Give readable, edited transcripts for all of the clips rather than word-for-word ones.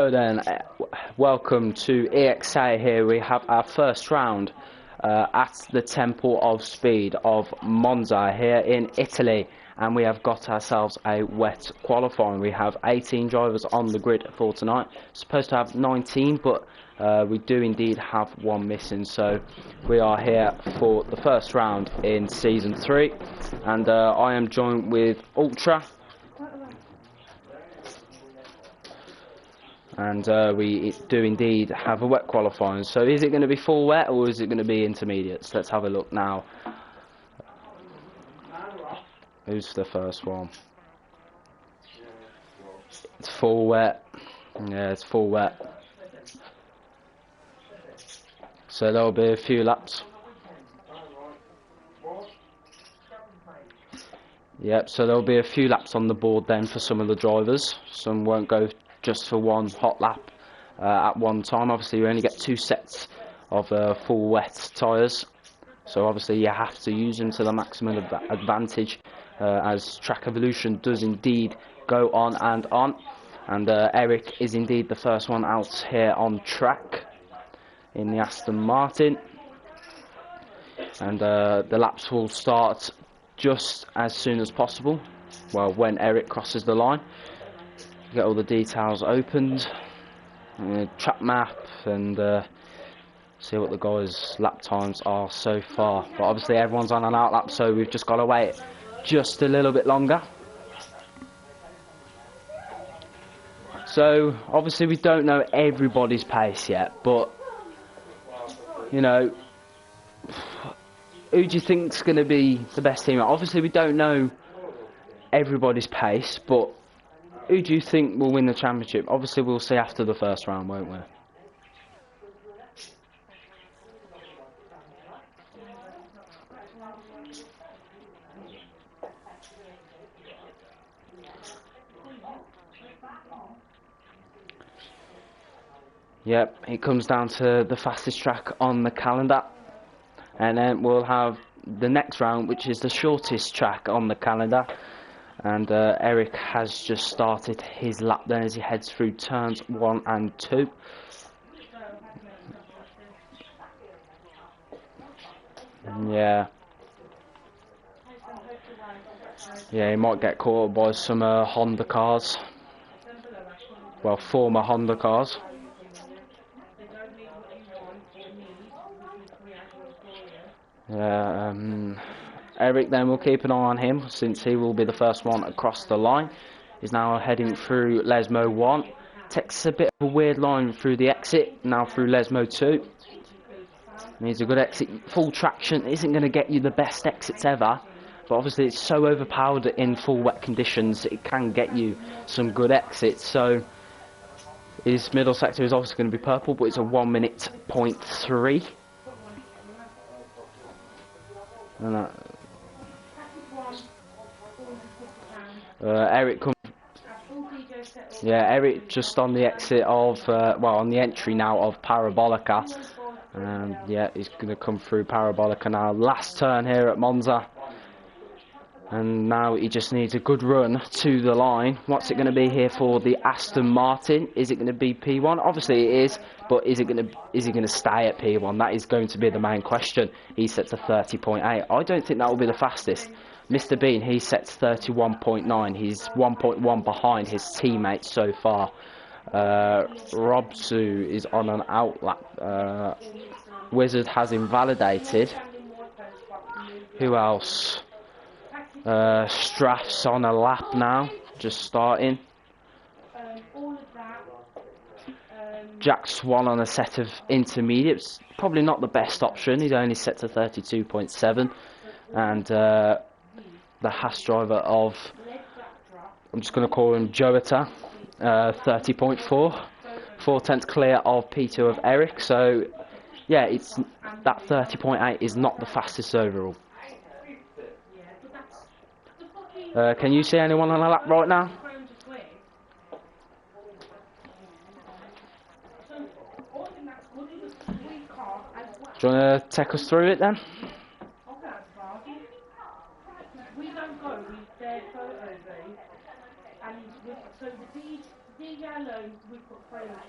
So then, welcome to ExA here. We have our first round at the Temple of Speed of Monza here in Italy, and we have got ourselves a wet qualifying. We have 18 drivers on the grid for tonight. Supposed to have 19, but we do indeed have one missing. So we are here for the first round in Season 3, and I am joined with Ultra. And we do indeed have a wet qualifying. So is it going to be full wet or is it going to be intermediates? Let's have a look now. Who's the first one? It's full wet. Yeah, it's full wet. So there'll be a few laps. Yep, so there'll be a few laps on the board then for some of the drivers. Some won't go just for one hot lap at one time. Obviously you only get 2 sets of full wet tyres, so obviously you have to use them to the maximum advantage, as track evolution does indeed go on. And Eric is indeed the first one out here on track in the Aston Martin, and the laps will start just as soon as possible. Well, when Eric crosses the line, get all the details opened, track map, and see what the guys' lap times are so far. But obviously everyone's on an out lap, so we've just got to wait just a little bit longer. So obviously we don't know everybody's pace yet, but you know, who do you think's going to be the best team? Obviously we don't know everybody's pace, but who do you think will win the championship? Obviously we'll see after the first round, won't we? Yep, it comes down to the fastest track on the calendar, and then we'll have the next round, which is the shortest track on the calendar. And Eric has just started his lap then as he heads through turns 1 and 2. Yeah, he might get caught by some Honda cars. Well, former Honda cars. Yeah, Eric then will keep an eye on him, since he will be the first one across the line. He's now heading through Lesmo 1. Takes a bit of a weird line through the exit, now through Lesmo 2. Needs a good exit. Full traction isn't going to get you the best exits ever, but obviously it's so overpowered in full wet conditions, it can get you some good exits. So his middle sector is obviously going to be purple, but it's a 1 minute point 3. And Eric comes. Yeah, Eric just on the exit of, on the entry now of Parabolica. And yeah, he's going to come through Parabolica now. Last turn here at Monza. And now he just needs a good run to the line. What's it going to be here for the Aston Martin? Is it going to be P1? Obviously it is, but is he going to stay at P1? That is going to be the main question. He sets a 30.8. I don't think that will be the fastest. Mr. Bean, he sets 31.9. He's 1.1 behind his teammates so far. Robsu is on an out lap. Wizard has invalidated. Who else? Straff's on a lap now, just starting. Jack Swan on a set of intermediates, probably not the best option. He's only set to 32.7, and the Haas driver of, I'm just going to call him Joeta, 30.4, 4/10 clear of P2 of Eric. So yeah, it's that 30.8 is not the fastest overall. Can you see anyone on a lap right now? Do you want to take us through it then? So the D yellow we put photos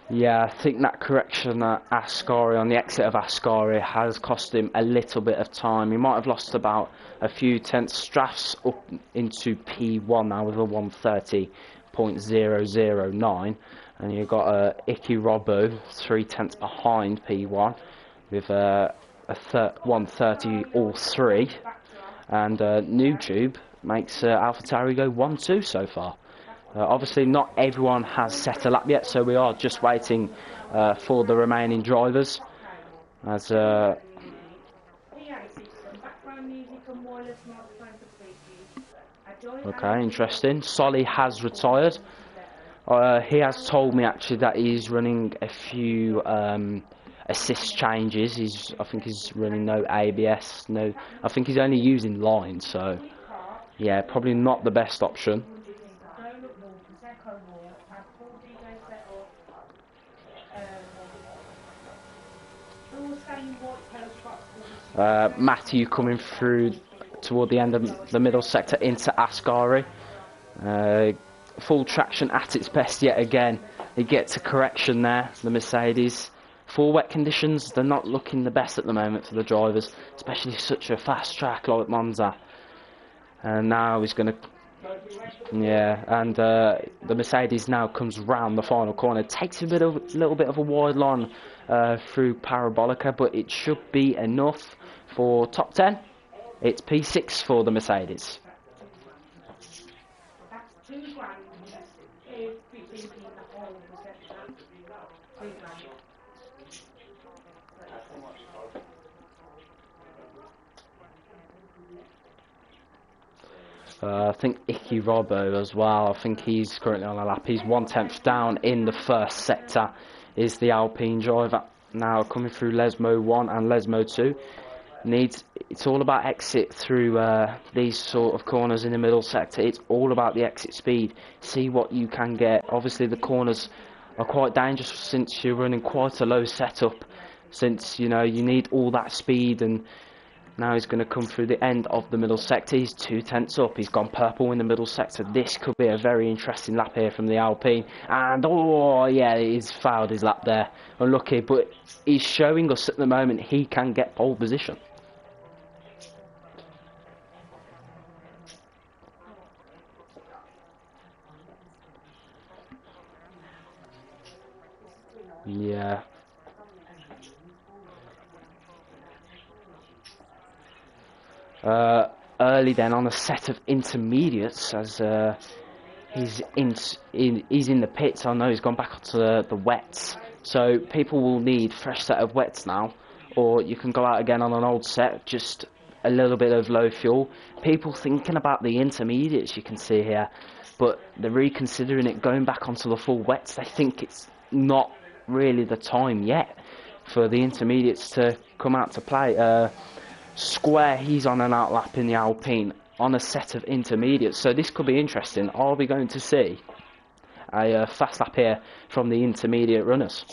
Yeah, I think that correction at Ascari, on the exit of Ascari, has cost him a little bit of time. He might have lost about a few tenths. Strath's up into P1 now with a 130.009, and you've got Icky Robbo 3 tenths behind P1 with a 130 all three, and Newtube makes AlphaTauri go 1-2 so far. Obviously not everyone has set a lap yet, so we are just waiting for the remaining drivers. As okay, interesting. Solly has retired. He has told me actually that he's running a few assist changes. I think he's running no ABS, no. I think he's only using line, so yeah, probably not the best option. Matthew coming through toward the end of the middle sector into Ascari. Full traction at its best yet again. He gets a correction there, the Mercedes. For wet conditions, they're not looking the best at the moment for the drivers, especially such a fast track like Monza. And now he's going to... Yeah, and the Mercedes now comes round the final corner. Takes a little bit of a wide line through Parabolica, but it should be enough for top 10. It's P6 for the Mercedes. I think Icky Robbo as well. I think he's currently on a lap. He's 1/10 down in the first sector. Is the Alpine driver now coming through Lesmo 1 and Lesmo 2? It's all about exit through these sort of corners in the middle sector. It's all about the exit speed. See what you can get. Obviously the corners are quite dangerous since you're running quite a low setup. Since you need all that speed, and now he's going to come through the end of the middle sector. He's 2 tenths up. He's gone purple in the middle sector. This could be a very interesting lap here from the Alpine. And, oh, yeah, he's fouled his lap there. Unlucky, but he's showing us at the moment he can get pole position. Yeah. Early then on a set of intermediates as he's in the pits. I know he's gone back onto the wets, so people will need fresh set of wets now, or you can go out again on an old set, just a little bit of low fuel. People thinking about the intermediates, you can see here, but they're reconsidering it, going back onto the full wets. They think it's not really the time yet for the intermediates to come out to play. Square, he's on an outlap in the Alpine on a set of intermediates, so this could be interesting. Are we going to see a fast lap here from the intermediate runners?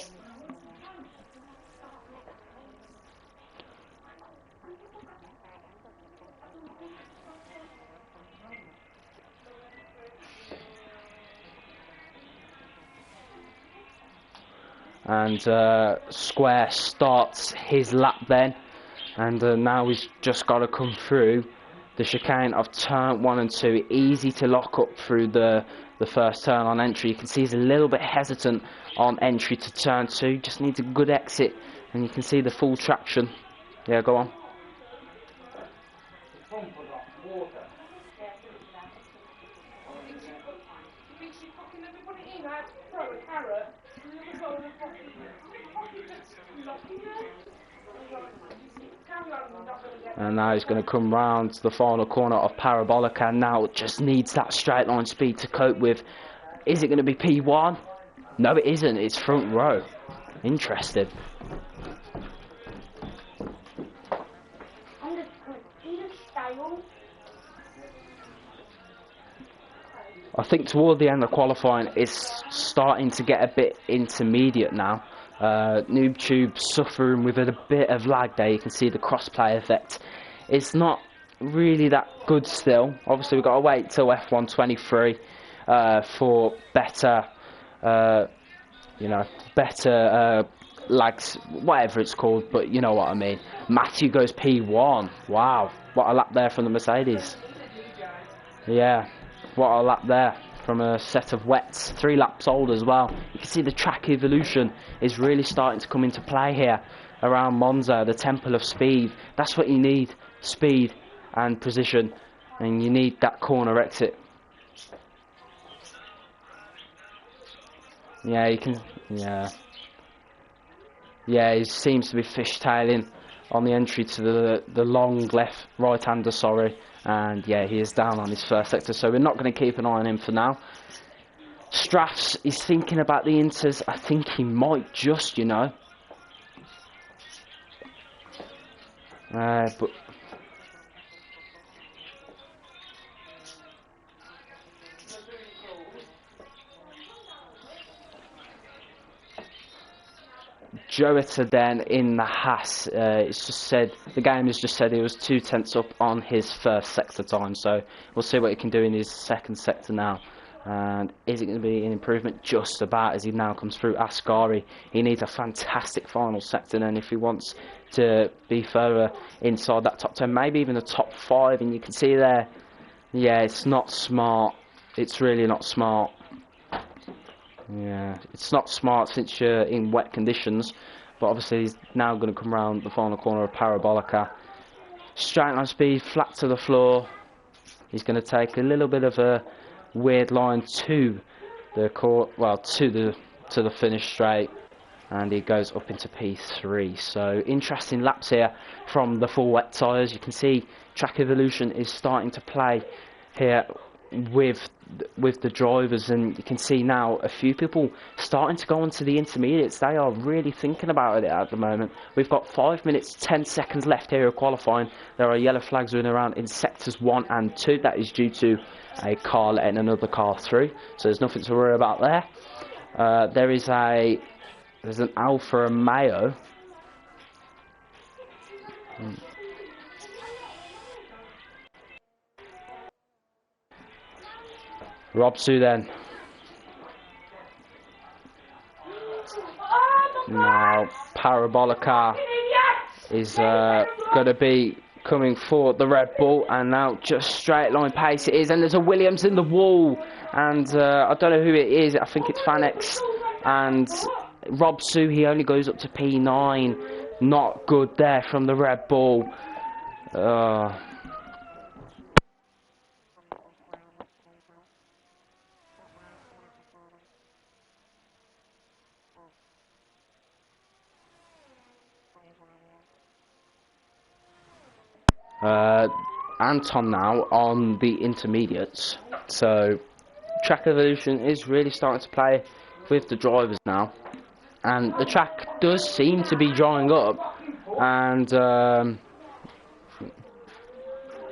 And Square starts his lap then, and now he's just got to come through the chicane of turn 1 and 2. Easy to lock up through the first turn on entry. You can see he's a little bit hesitant on entry to turn 2. Just needs a good exit, and you can see the full traction. Yeah, go on. And now he's going to come round to the final corner of Parabolica. Now just needs that straight line speed to cope with. Is it going to be P1? No, it isn't. It's front row. Interesting. I think toward the end of qualifying, it's starting to get a bit intermediate now. NoobTube suffering with a bit of lag there. You can see the crossplay effect. It's not really that good still. Obviously, we've got to wait till F123 for better, better lags, whatever it's called. But you know what I mean. Matthew goes P1. Wow, what a lap there from the Mercedes. Yeah. What a lap there from a set of wets, 3 laps old as well. You can see the track evolution is really starting to come into play here around Monza, the temple of speed. That's what you need, speed and precision, and you need that corner exit. Yeah, you can, yeah, he seems to be fishtailing on the entry to the long right-hander, sorry. And yeah, he is down on his first sector, so we're not going to keep an eye on him for now. Straffs is thinking about the Inters. I think he might just, but Joetta then in the Haas, it's just said, the game has just said he was 2 tenths up on his first sector time, so we'll see what he can do in his second sector now. And is it going to be an improvement? Just about, as he now comes through Ascari. He needs a fantastic final sector then if he wants to be further inside that top 10, maybe even the top 5, and you can see there, yeah, it's not smart. It's really not smart. Yeah, it's not smart since you're in wet conditions, but obviously he's now going to come around the final corner of Parabolica. Straight line speed, flat to the floor. He's going to take a little bit of a weird line to the to the finish straight, and he goes up into P3. So interesting laps here from the full wet tyres. You can see track evolution is starting to play here with the drivers, and you can see now a few people starting to go on to the intermediates. They are really thinking about it at the moment. We've got 5 minutes 10 seconds left here of qualifying. There are yellow flags running around in sectors 1 and 2. That is due to a car letting another car through, so there's nothing to worry about there. There's an Alfa Romeo. Robsu then. Now Parabolica is going to be coming for the Red Bull, and now just straight line pace it is, and there's a Williams in the wall, and I don't know who it is. I think it's Fanex, and Robsu, he only goes up to P9. Not good there from the Red Bull. Anton now on the intermediates, so track evolution is really starting to play with the drivers now, and the track does seem to be drying up, and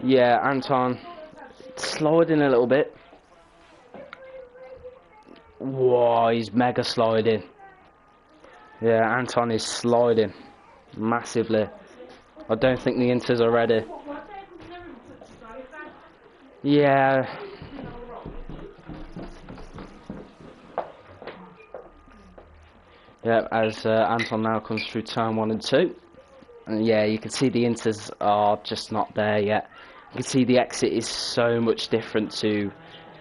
yeah, Anton sliding a little bit. Whoa, he's mega sliding. Yeah, Anton is sliding massively. I don't think the Inters are ready. Yeah. Yeah, as Anton now comes through turn 1 and 2. And yeah, you can see the Inters are just not there yet. You can see the exit is so much different to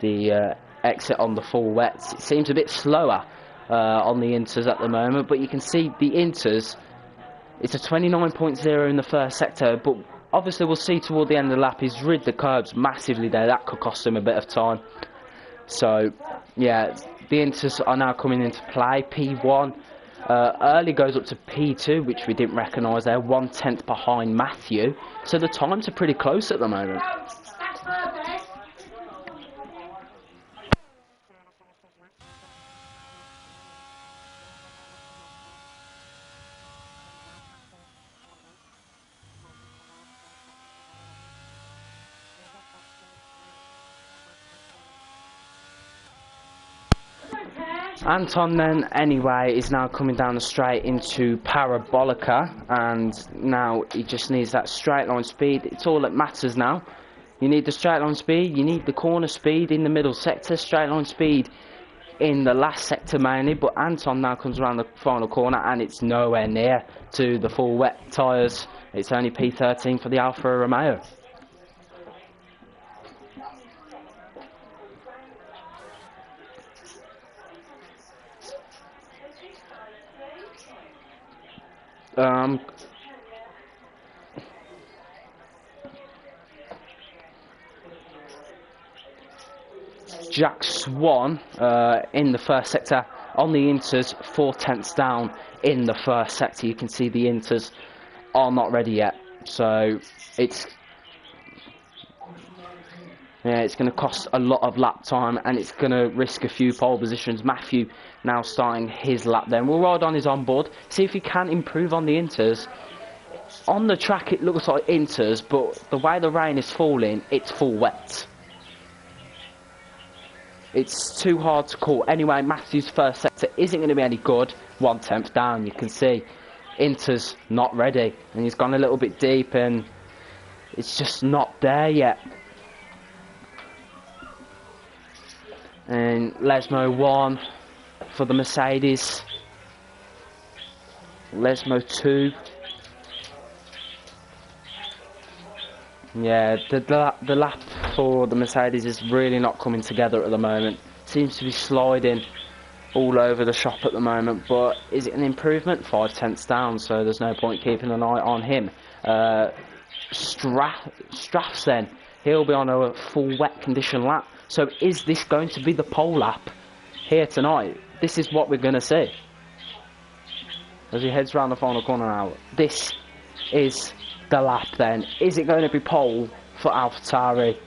the exit on the full wets. It seems a bit slower on the Inters at the moment, but you can see the Inters, it's a 29.0 in the first sector, but obviously we'll see toward the end of the lap he's rid the curbs massively there. That could cost him a bit of time. So yeah, the Inters are now coming into play. P1 Early goes up to P2, which we didn't recognise there, 1/10 behind Matthew. So the times are pretty close at the moment. Anton then, anyway, is now coming down the straight into Parabolica, and now he just needs that straight line speed. It's all that matters now. You need the straight line speed, you need the corner speed in the middle sector, straight line speed in the last sector mainly, but Anton now comes around the final corner and it's nowhere near to the full wet tyres. It's only P13 for the Alfa Romeo. Jack Swan in the first sector on the inters, 4/10 down in the first sector. You can see the inters are not ready yet, so it's going to cost a lot of lap time and it's going to risk a few pole positions. Matthew now starting his lap then. We'll ride on his onboard, see if he can improve on the inters. On the track it looks like inters, but the way the rain is falling, it's full wet. It's too hard to call. Anyway, Matthew's first sector isn't going to be any good. 1/10 down, you can see. Inter's not ready, and he's gone a little bit deep, and it's just not there yet. And Lesmo 1 for the Mercedes. Lesmo 2. Yeah, the lap for the Mercedes is really not coming together at the moment. Seems to be sliding all over the shop at the moment, but is it an improvement? 5/10 down, so there's no point keeping an eye on him. Straffs then, he'll be on a full wet condition lap. So is this going to be the pole lap here tonight? This is what we're going to see. As he heads round the final corner now, this is the lap then. Is it going to be pole for AlphaTauri?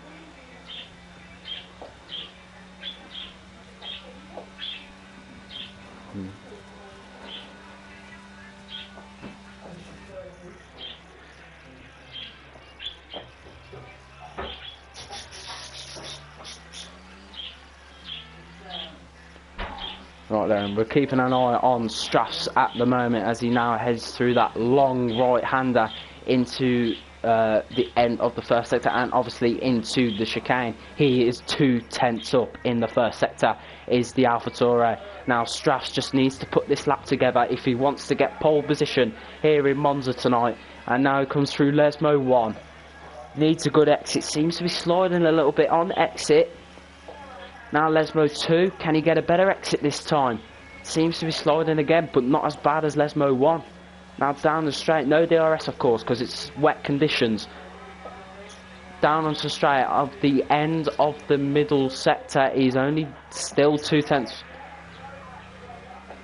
Right then, we're keeping an eye on Straffs at the moment as he now heads through that long right-hander into the end of the first sector and obviously into the chicane. He is 2/10 up in the first sector, is the AlphaTauri. Now Straffs just needs to put this lap together if he wants to get pole position here in Monza tonight. And now he comes through Lesmo 1. Needs a good exit, seems to be sliding a little bit on exit. Now Lesmo 2, can he get a better exit this time? Seems to be sliding again, but not as bad as Lesmo 1. Now down the straight, no DRS of course, because it's wet conditions. Down onto the straight of the end of the middle sector, he's only still 2/10.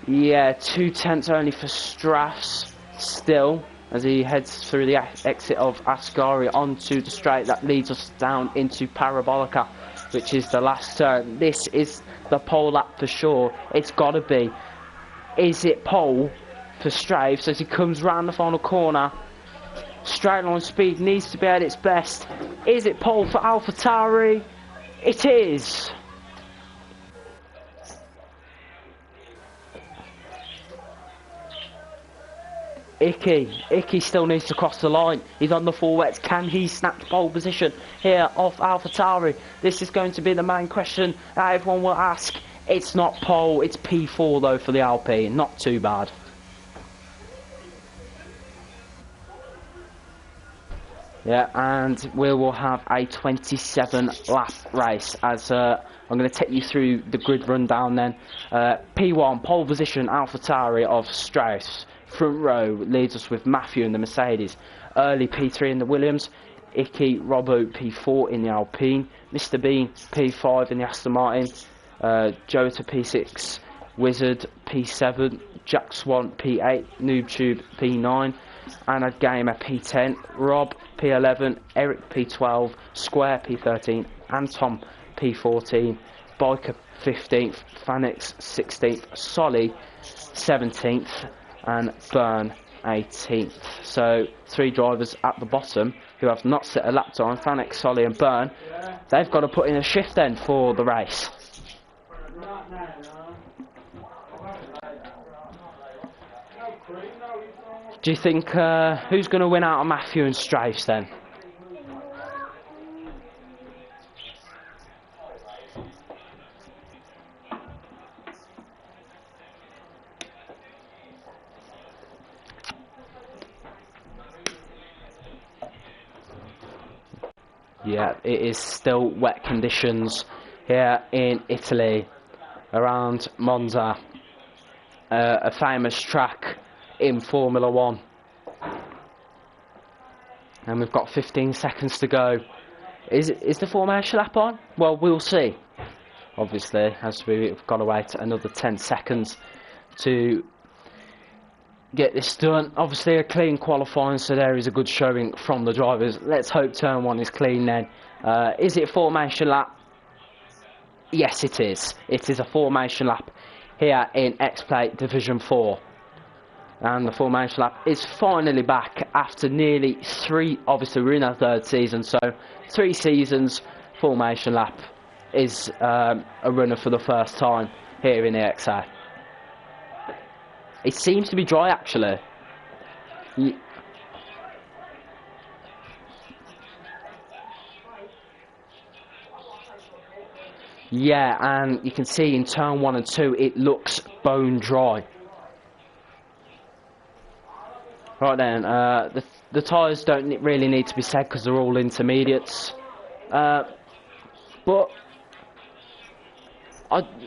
Yeah, 2/10 only for Straffs still, as he heads through the exit of Ascari onto the straight that leads us down into Parabolica, which is the last turn. This is the pole lap for sure. It's got to be. Is it pole for Straffs as he comes round the final corner? Straight line speed needs to be at its best. Is it pole for AlphaTauri? It is. Icky still needs to cross the line. He's on the full wets. Can he snatch pole position here off AlphaTauri? This is going to be the main question that everyone will ask. It's not pole, it's P4 though for the Alpine. Not too bad. Yeah, and we will have a 27 lap race as I'm going to take you through the grid rundown then. P1, pole position, AlphaTauri of Strauss. Front row leads us with Matthew in the Mercedes. Early P3 in the Williams. Icky, Robbo P4 in the Alpine. Mr Bean P5 in the Aston Martin. Jota P6 Wizard P7, Jack Swan P8, NoobTube P9, Anna Gamer P10, Rob P11, Eric P12, Square P13, Anton P14, Biker 15th, Fanix 16th, Solly 17th, and Burn 18th. So 3 drivers at the bottom who have not set a lap time, Fanix, Solly and Burn. They've got to put in a shift then for the race. Do you think who's going to win out of Matthew and Strafes then? Yeah, it is still wet conditions here in Italy, around Monza, a famous track in Formula 1. And we've got 15 seconds to go. Is the formation lap on? Well, we'll see. Obviously, as we've got to wait another 10 seconds to get this done. Obviously a clean qualifying, so there is a good showing from the drivers. Let's hope turn 1 is clean then. Is it formation lap? Yes, it is. It is a formation lap here in Xplay Division 4. And the formation lap is finally back after nearly 3, obviously we're in our 3rd season, so 3 seasons. Formation lap is a runner for the first time here in the ExA. It seems to be dry actually. Yeah, and you can see in turn 1 and 2 it looks bone dry. Right then, the tyres don't really need to be said because they're all intermediates. But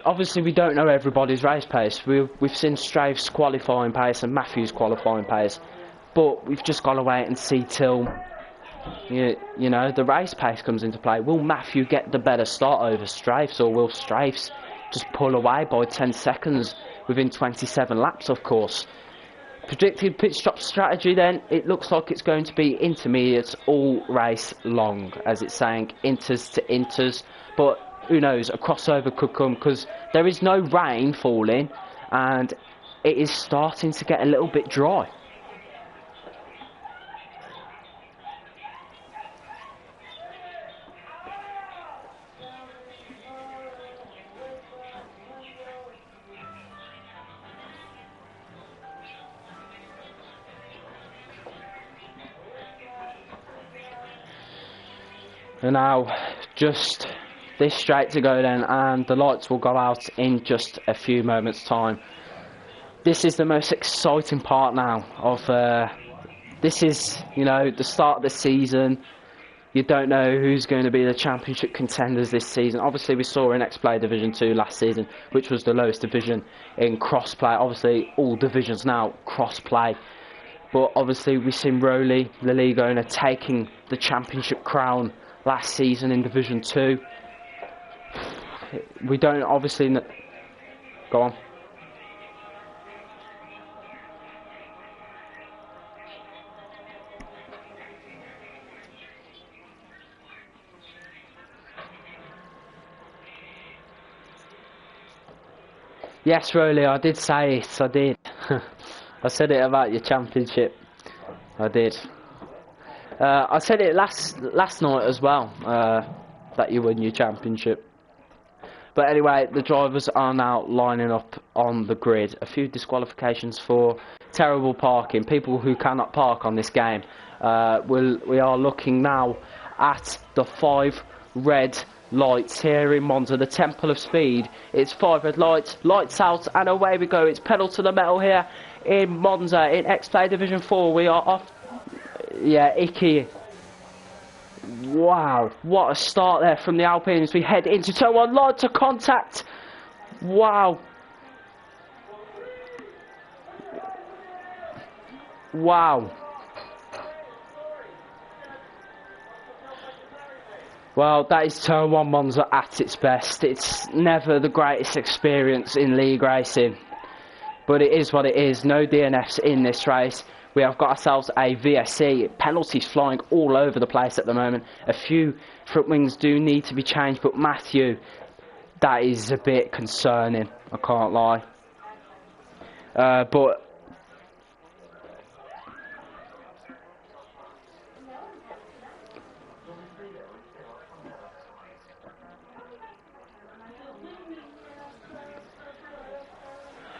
obviously we don't know everybody's race pace. We've seen Strafe's qualifying pace and Matthew's qualifying pace, but we've just got to wait and see till you know the race pace comes into play. Will Matthew get the better start over Strafe's, or will Strafe's just pull away by 10 seconds within 27 laps, of course? Predicted pit stop strategy then, it looks like it's going to be intermediates all race long, as it's saying inters to inters, but who knows, a crossover could come because there is no rain falling and it is starting to get a little bit dry. And now, just this straight to go then, and the lights will go out in just a few moments' time. This is the most exciting part now of, this is, you know, the start of the season. You don't know who's going to be the championship contenders this season. Obviously, we saw in Xplay Division 2 last season, which was the lowest division in cross-play. Obviously, all divisions now cross-play. But obviously, we've seen Rowley, La Liga owner, taking the championship crown last season in Division 2. We don't obviously... Go on. Yes, Rowley, I did say it, I did. I said it about your championship. I did. I said it last night as well, that you won your championship. But anyway, the drivers are now lining up on the grid. A few disqualifications for terrible parking, people who cannot park on this game. We are looking now at the 5 red lights here in Monza, the Temple of Speed. It's 5 red lights, lights out, and away we go. It's pedal to the metal here in Monza in Xplay Division 4. We are off. Yeah, Icky. Wow, what a start there from the Alpines. We head into turn 1, light to contact. Wow. Wow. Well, that is turn 1 Monza at its best. It's never the greatest experience in league racing, but it is what it is. No DNFs in this race. We have got ourselves a VSC. Penalties flying all over the place at the moment. A few front wings do need to be changed, but Matthew, that is a bit concerning, I can't lie. But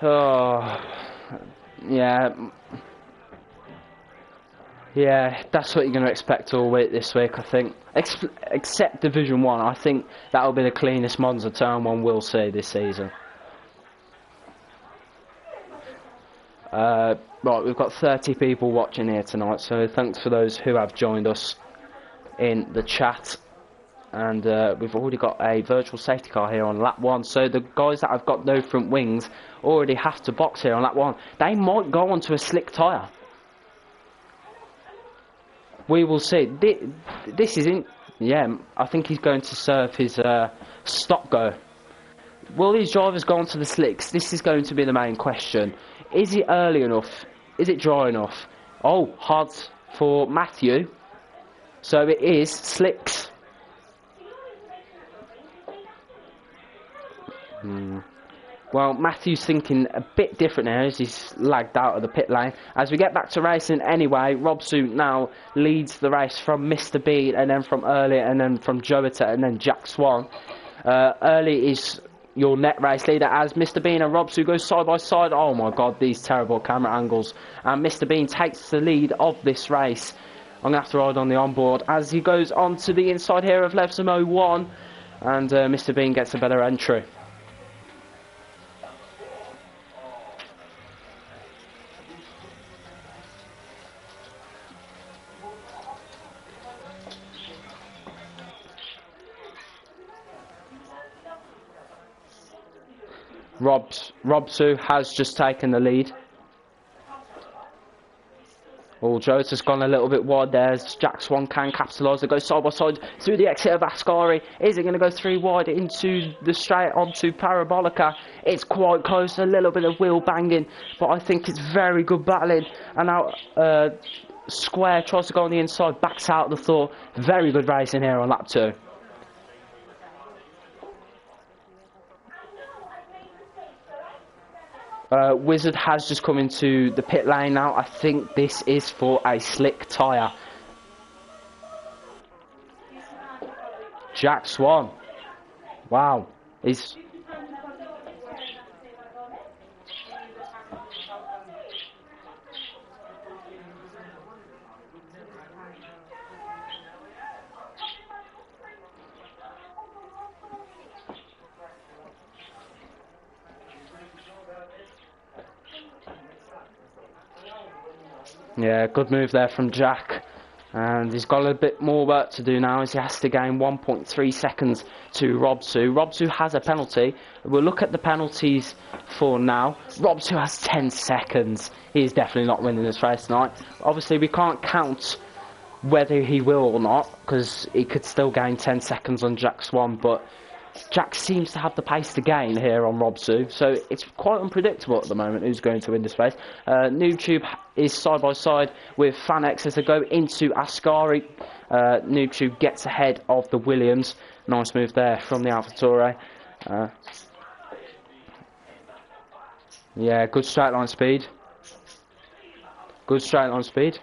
oh, yeah, that's what you're going to expect all week this week, I think. Except Division 1, I think that'll be the cleanest Monza turn 1 we'll see this season. Right, we've got 30 people watching here tonight, so thanks for those who have joined us in the chat. And we've already got a virtual safety car here on lap 1, so the guys that have got no front wings already have to box here on lap 1. They might go onto a slick tyre. We will see. This isn't... Yeah, I think he's going to serve his stop-go. Will these drivers go onto the slicks? This is going to be the main question. Is it early enough? Is it dry enough? Oh, hard for Matthew. So it is slicks. Well, Matthew's thinking a bit different now as he's lagged out of the pit lane. As we get back to racing anyway, Robsu now leads the race from Mr. Bean, and then from Early, and then from Jovita, and then Jack Swan. Early is your net race leader as Mr. Bean and Robsu go side by side. Oh my god, these terrible camera angles. And Mr. Bean takes the lead of this race. I'm going to have to ride on the onboard as he goes on to the inside here of Levsum 01, and Mr. Bean gets a better entry. Robsu has just taken the lead. Oh, Jota's gone a little bit wide there as Jack Swan can capitalise. They go side by side through the exit of Ascari. Is it going to go through wide into the straight onto Parabolica? It's quite close, a little bit of wheel banging, but I think it's very good battling. And now Square tries to go on the inside, backs out the Thor. Very good racing here on lap 2. Wizard has just come into the pit lane now. I think this is for a slick tyre. Jack Swan. Wow. He's... Yeah, good move there from Jack, and he's got a bit more work to do now as he has to gain 1.3 seconds to Robsu. Robsu has a penalty. We'll look at the penalties for now. Robsu has 10 seconds. He is definitely not winning this race tonight. Obviously, we can't count whether he will or not, because he could still gain 10 seconds on Jack Swan, but Jack seems to have the pace to gain here on Robsu, so it's quite unpredictable at the moment who's going to win this race. NoobTube is side by side with FanX as they go into Ascari. NoobTube gets ahead of the Williams. Nice move there from the AlphaTauri. Yeah, good straight line speed. Good straight line speed.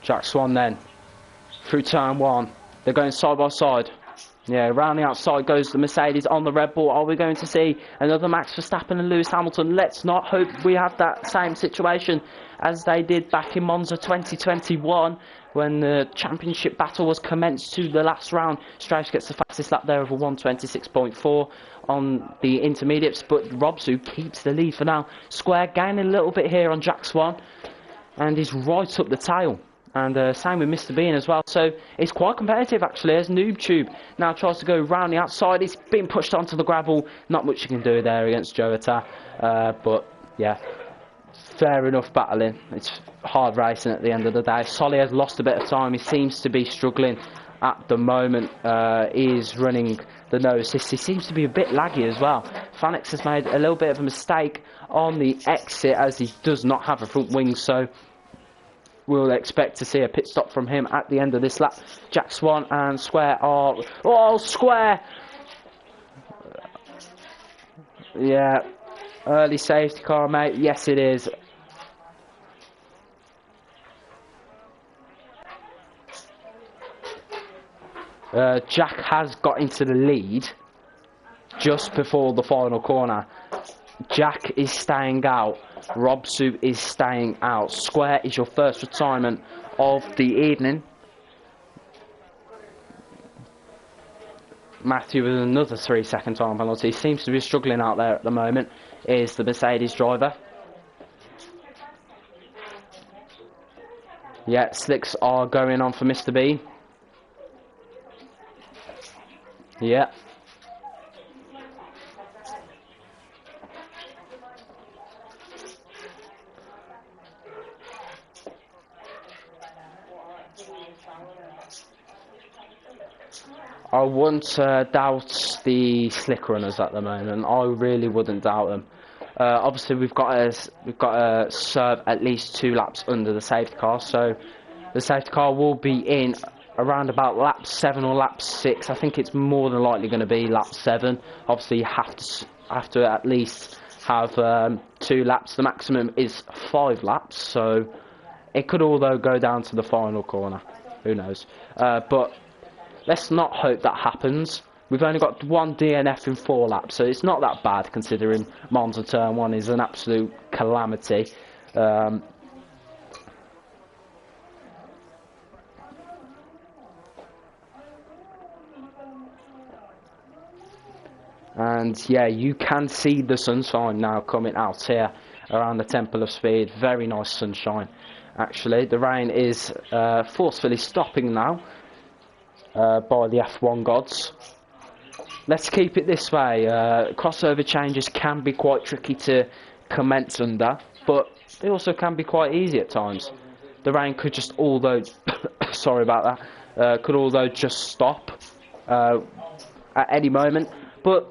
Jack Swan then, through turn 1. They're going side by side. Yeah, round the outside goes the Mercedes on the Red Bull. Are we going to see another Max Verstappen and Lewis Hamilton? Let's not hope we have that same situation as they did back in Monza 2021 when the championship battle was commenced to the last round. Strauss gets the fastest lap there of a 1:26.4 on the intermediates, but Robsu keeps the lead for now. Square gaining a little bit here on Jack Swan, and he's right up the tail And same with Mr. Bean as well. So it's quite competitive actually, as NoobTube now tries to go round the outside. He's been pushed onto the gravel. Not much you can do there against Joeta. But yeah, fair enough battling. It's hard racing at the end of the day. Solly has lost a bit of time. He seems to be struggling at the moment. He's running the no assist. He seems to be a bit laggy as well. Phanex has made a little bit of a mistake on the exit, as he does not have a front wing, so we'll expect to see a pit stop from him at the end of this lap. Jack Swan and Square are... Oh, Square! Yeah, early safety car, mate. Yes, it is. Jack has got into the lead just before the final corner. Jack is staying out. Robsu is staying out. Square is your first retirement of the evening. Matthew with another 3-second time penalty. Seems to be struggling out there at the moment. Is the Mercedes driver. Yeah, slicks are going on for Mr. B. Yeah. I wouldn't doubt the slick runners at the moment. I really wouldn't doubt them. Obviously, we've got to serve at least 2 laps under the safety car, so the safety car will be in around about lap 7 or lap 6. I think it's more than likely going to be lap 7. Obviously, you have to at least have 2 laps. The maximum is 5 laps, so it could all though go down to the final corner. Who knows? But let's not hope that happens. We've only got 1 DNF in 4 laps, so it's not that bad considering Monza Turn 1 is an absolute calamity. And yeah, you can see the sunshine now coming out here around the Temple of Speed. Very nice sunshine, actually. The rain is forcefully stopping now by the F1 gods. Let's keep it this way. Crossover changes can be quite tricky to commence under, but they also can be quite easy at times. The rain could just sorry about that, could although just stop at any moment, but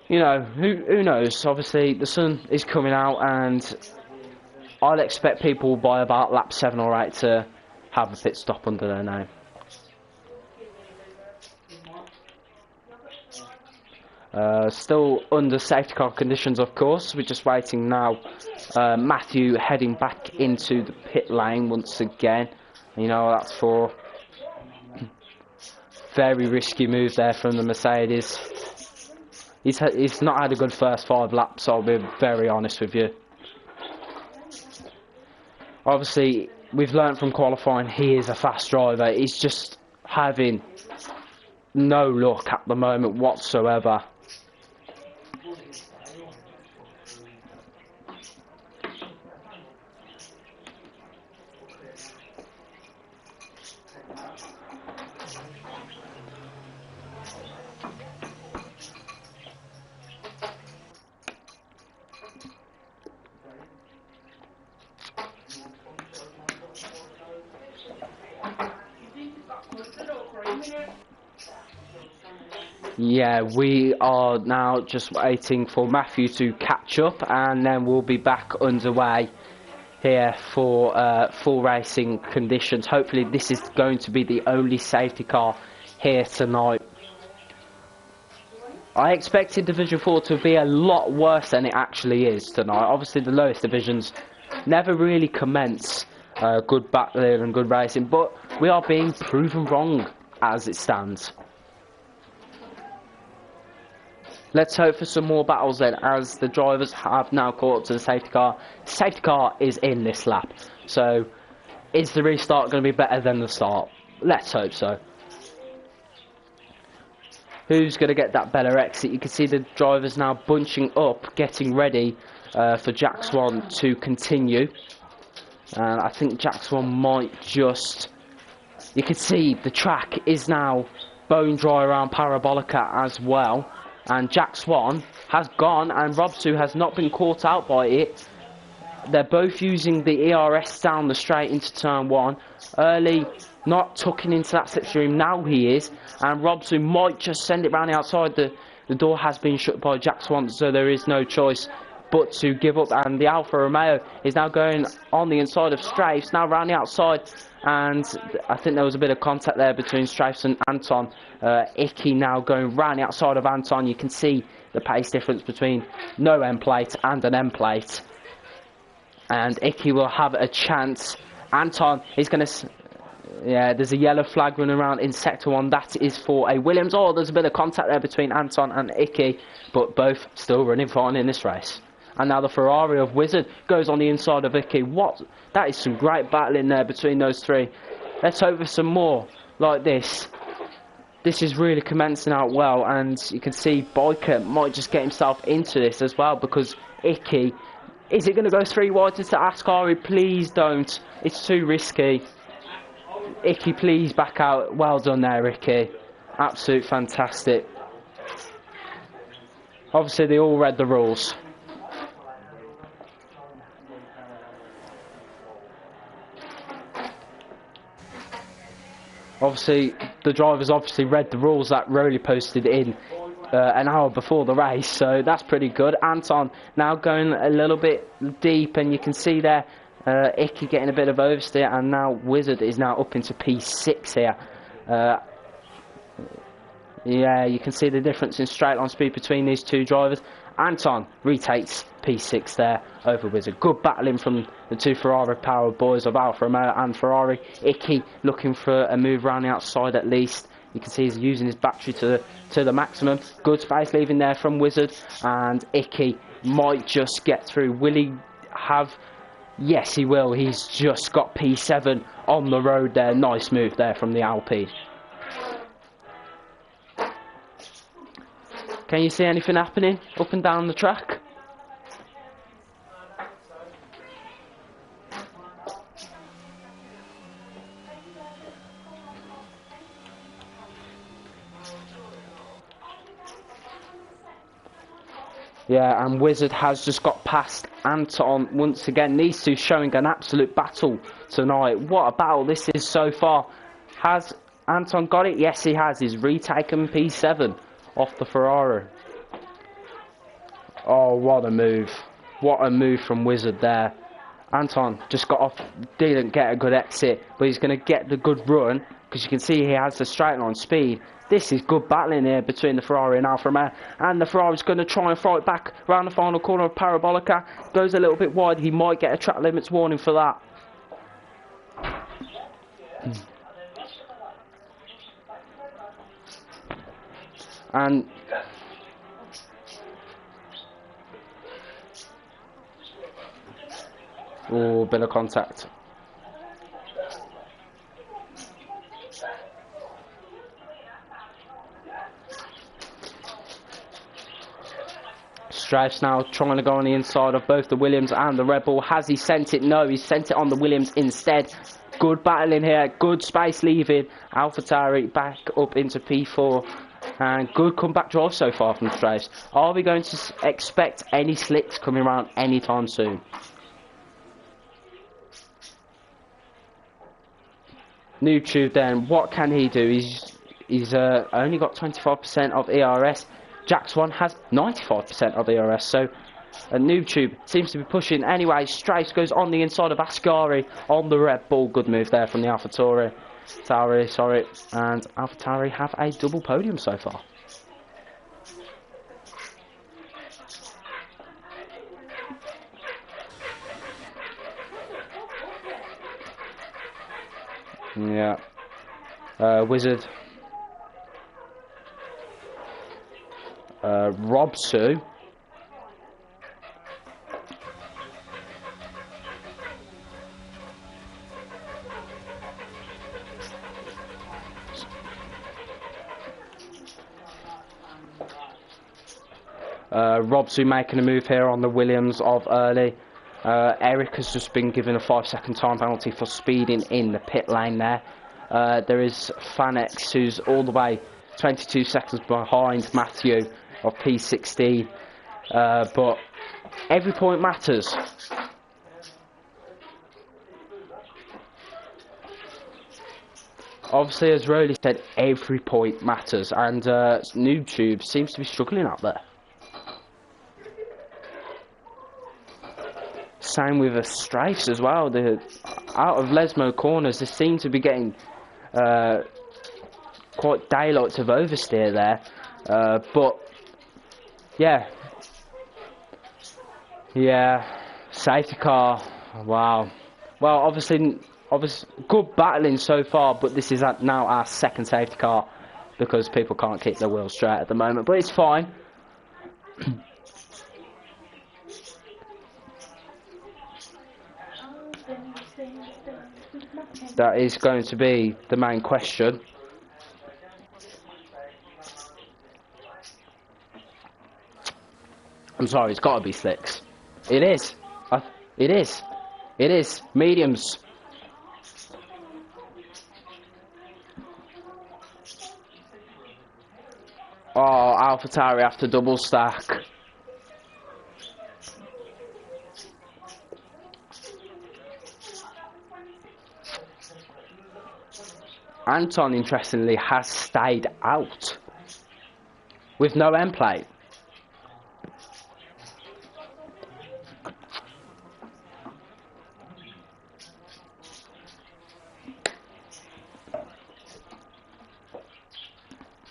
you know, who knows? Obviously, the sun is coming out, and I'll expect people by about lap 7 or 8 to have a pit stop under their name. Still under safety car conditions, of course. We're just waiting now. Matthew heading back into the pit lane once again. You know, that's for very risky move there from the Mercedes. He's not had a good first 5 laps, I'll be very honest with you. Obviously, we've learnt from qualifying he is a fast driver. He's just having no luck at the moment whatsoever. Yeah, we are now just waiting for Matthew to catch up, and then we'll be back underway here for full racing conditions. Hopefully this is going to be the only safety car here tonight. I expected Division 4 to be a lot worse than it actually is tonight. Obviously the lowest divisions never really commence good battling and good racing, but we are being proven wrong as it stands. Let's hope for some more battles then, as the drivers have now caught up to the safety car. Safety car is in this lap, so is the restart going to be better than the start? Let's hope so. Who's going to get that better exit? You can see the drivers now bunching up, getting ready for Jack Swan to continue. And I think Jax 1 might just... You can see the track is now bone dry around Parabolica as well. And Jax 1 has gone and Robsu has not been caught out by it. They're both using the ERS down the straight into turn 1. Early not tucking into that slipstream, now he is. And Robsu might just send it round the outside. The door has been shut by Jax 1, so there is no choice but to give up. And the Alfa Romeo is now going on the inside of Strafes, now round the outside. And I think there was a bit of contact there between Strafes and Anton. Icky now going round the outside of Anton. You can see the pace difference between no end plate and an end plate. And Icky will have a chance. Anton is going to... Yeah, there's a yellow flag running around in Sector 1. That is for a Williams. Oh, there's a bit of contact there between Anton and Icky. But both still running fine in this race. And now the Ferrari of Wizard goes on the inside of Icky. What? That is some great battling there between those three. Let's hope for some more like this. This is really commencing out well. And you can see Biker might just get himself into this as well. Because Icky... Is it going to go 3 wide into Ascari? Please don't. It's too risky. Icky, please back out. Well done there, Icky. Absolute fantastic. Obviously, they all read the rules. Obviously, the drivers obviously read the rules that Rowley posted in an hour before the race, so that's pretty good. Anton now going a little bit deep, and you can see there Icky getting a bit of oversteer, and now Wizard is now up into P6 here. Yeah, you can see the difference in straight line speed between these two drivers. Anton retakes P6 there over Wizard. Good battling from the two Ferrari powered boys of Alfa Romeo and Ferrari. Icky looking for a move around the outside at least. You can see he's using his battery to the maximum. Good space leaving there from Wizard, and Icky might just get through. Will he have... Yes, he will. He's just got P7 on the road there. Nice move there from the Alpine. Can you see anything happening up and down the track? Yeah, and Wizard has just got past Anton once again. These two showing an absolute battle tonight. What a battle this is so far. Has Anton got it? Yes, he has. He's retaken P7 off the Ferrari. Oh, what a move. What a move from Wizard there. Anton just got off, didn't get a good exit, but he's going to get the good run, because you can see he has the straight line speed. This is good battling here between the Ferrari and Alfa Romeo, and the Ferrari's going to try and fight back around the final corner of Parabolica. Goes a little bit wide, he might get a track limits warning for that. And oh, bit of contact. Strafes now trying to go on the inside of both the Williams and the Red Bull. Has he sent it? No, he sent it on the Williams instead. Good battling here, good space leaving. AlphaTauri back up into P4. And good comeback drive so far from Strafes. Are we going to expect any slicks coming around anytime soon? Noob then, what can he do? He's only got 25% of ERS. Jax 1 has 95% of ERS, so Noob seems to be pushing. Anyway, Strafes goes on the inside of Ascari on the Red Bull. Good move there from the AlphaTauri. And AlphaTauri have a double podium so far. Yeah. Wizard. Robsu. Robsu making a move here on the Williams of early. Eric has just been given a 5-second time penalty for speeding in the pit lane there. There is Fanex, who's all the way 22 seconds behind Matthew of P16. But every point matters. Obviously, as Rowley said, every point matters, and NoobTube seems to be struggling out there. Same with the strafes as well. Out of Lesmo corners, they seem to be getting quite daylights of oversteer there. But yeah, safety car. Wow. Well, obviously good battling so far, but this is now our second safety car because people can't keep their wheels straight at the moment. But it's fine. That is going to be the main question. I'm sorry, it's got to be slicks. It is. It is. It is. Mediums. Oh, AlphaTauri after double stack. Anton, interestingly, has stayed out with no end plate.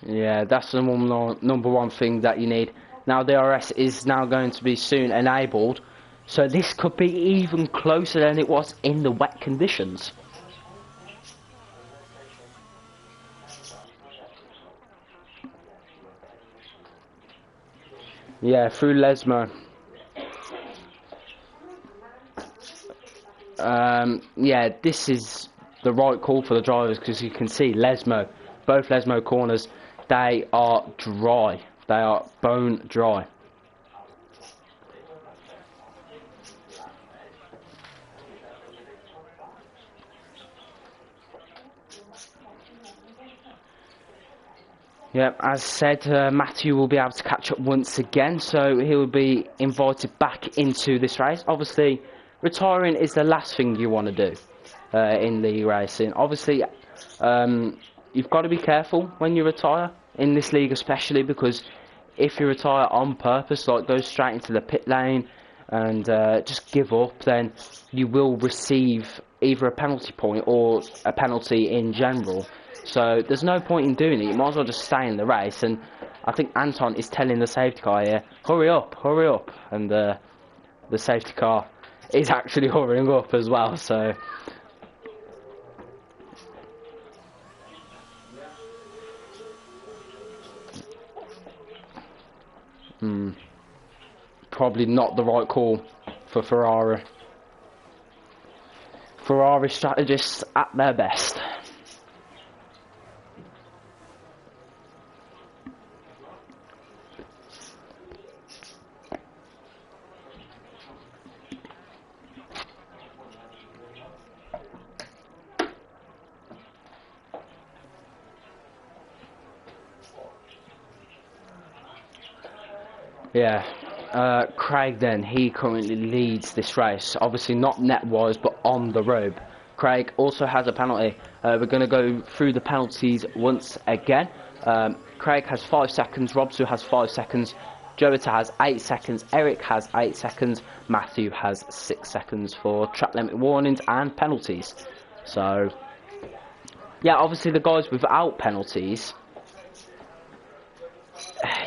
Yeah, that's the number one thing that you need. Now the DRS is now going to be soon enabled, so this could be even closer than it was in the wet conditions. Yeah, through Lesmo. Yeah, this is the right call for the drivers because you can see Lesmo, both Lesmo corners, they are dry. They are bone dry. Yep, as said, Matthew will be able to catch up once again, so he will be invited back into this race. Obviously, retiring is the last thing you want to do in the racing. Obviously, you've got to be careful when you retire, in this league especially, because if you retire on purpose, like go straight into the pit lane and just give up, then you will receive either a penalty point or a penalty in general. So there's no point in doing it. You might as well just stay in the race. And I think Anton is telling the safety car here, hurry up, and the safety car is actually hurrying up as well. So probably not the right call for Ferrari. Ferrari strategists at their best. Yeah, Craig then, he currently leads this race, obviously not net-wise but on the road. Craig also has a penalty. We're going to go through the penalties once again. Craig has 5 seconds, Robsu has 5 seconds, Jota has 8 seconds, Eric has 8 seconds, Matthew has 6 seconds for track limit warnings and penalties. So, yeah, obviously the guys without penalties,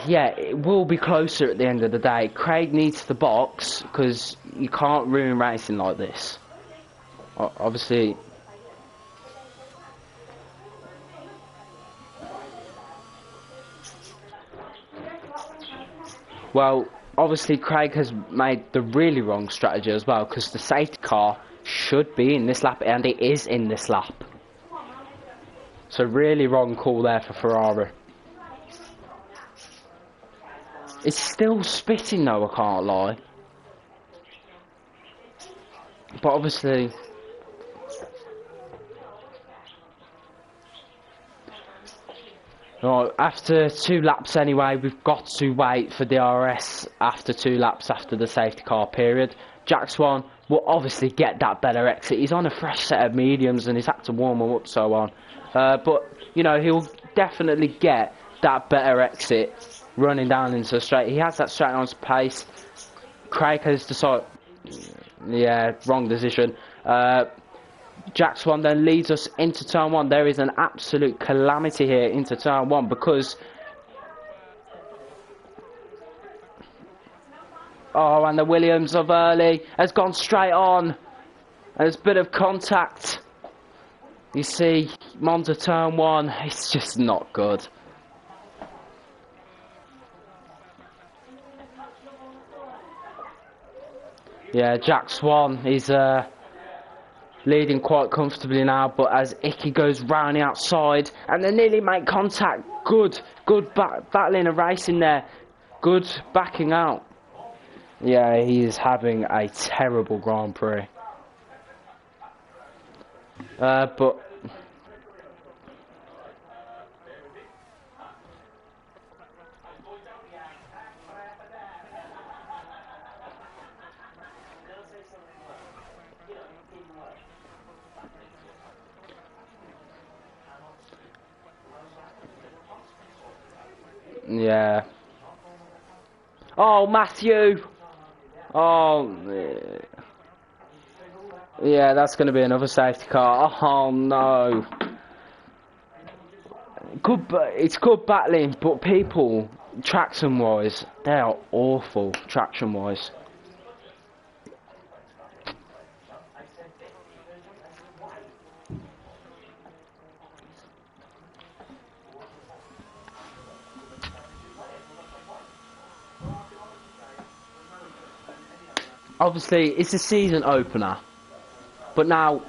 yeah, it will be closer at the end of the day. Craig needs the box because you can't ruin racing like this. Obviously, well, obviously Craig has made the really wrong strategy as well because the safety car should be in this lap and it is in this lap. So really wrong call there for Ferrari. It's still spitting though, I can't lie. But obviously, right, after 2 laps anyway, we've got to wait for DRS after 2 laps after the safety car period. Jack Swan will obviously get that better exit. He's on a fresh set of mediums and he's had to warm them up, so on. But, you know, he'll definitely get that better exit running down into the straight. He has that straight on pace. Craig has decided... Yeah, wrong decision. Jack Swan then leads us into turn 1. There is an absolute calamity here into turn 1 because... Oh, and the Williams of early has gone straight on. And there's a bit of contact. You see, Monza turn 1, it's just not good. Yeah, Jack Swan is leading quite comfortably now, but as Icky goes round the outside, and they nearly make contact. Good battling a race in there. Good backing out. Yeah, he is having a terrible Grand Prix. But... yeah. Oh, Matthew! Oh, yeah, that's going to be another safety car. Oh, no. It's good battling, but people, traction-wise, they are awful, traction-wise. Obviously, it's a season opener, but now,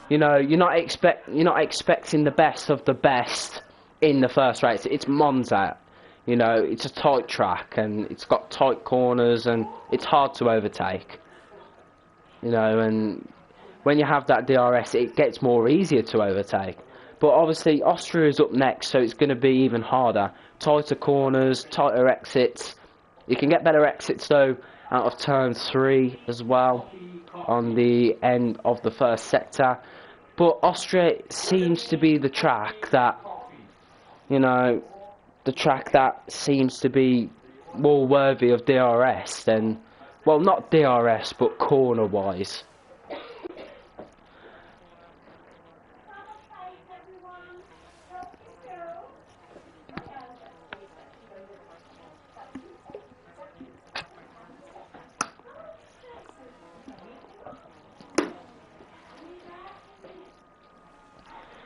you know, you're not expecting the best of the best in the first race. It's Monza, you know, it's a tight track and it's got tight corners and it's hard to overtake. You know, and when you have that DRS, it gets more easier to overtake. But obviously, Austria is up next, so it's going to be even harder. Tighter corners, tighter exits. You can get better exits though out of turn 3 as well on the end of the first sector. But Austria seems to be the track that, you know, the track that seems to be more worthy of DRS than, well, not DRS, but corner-wise.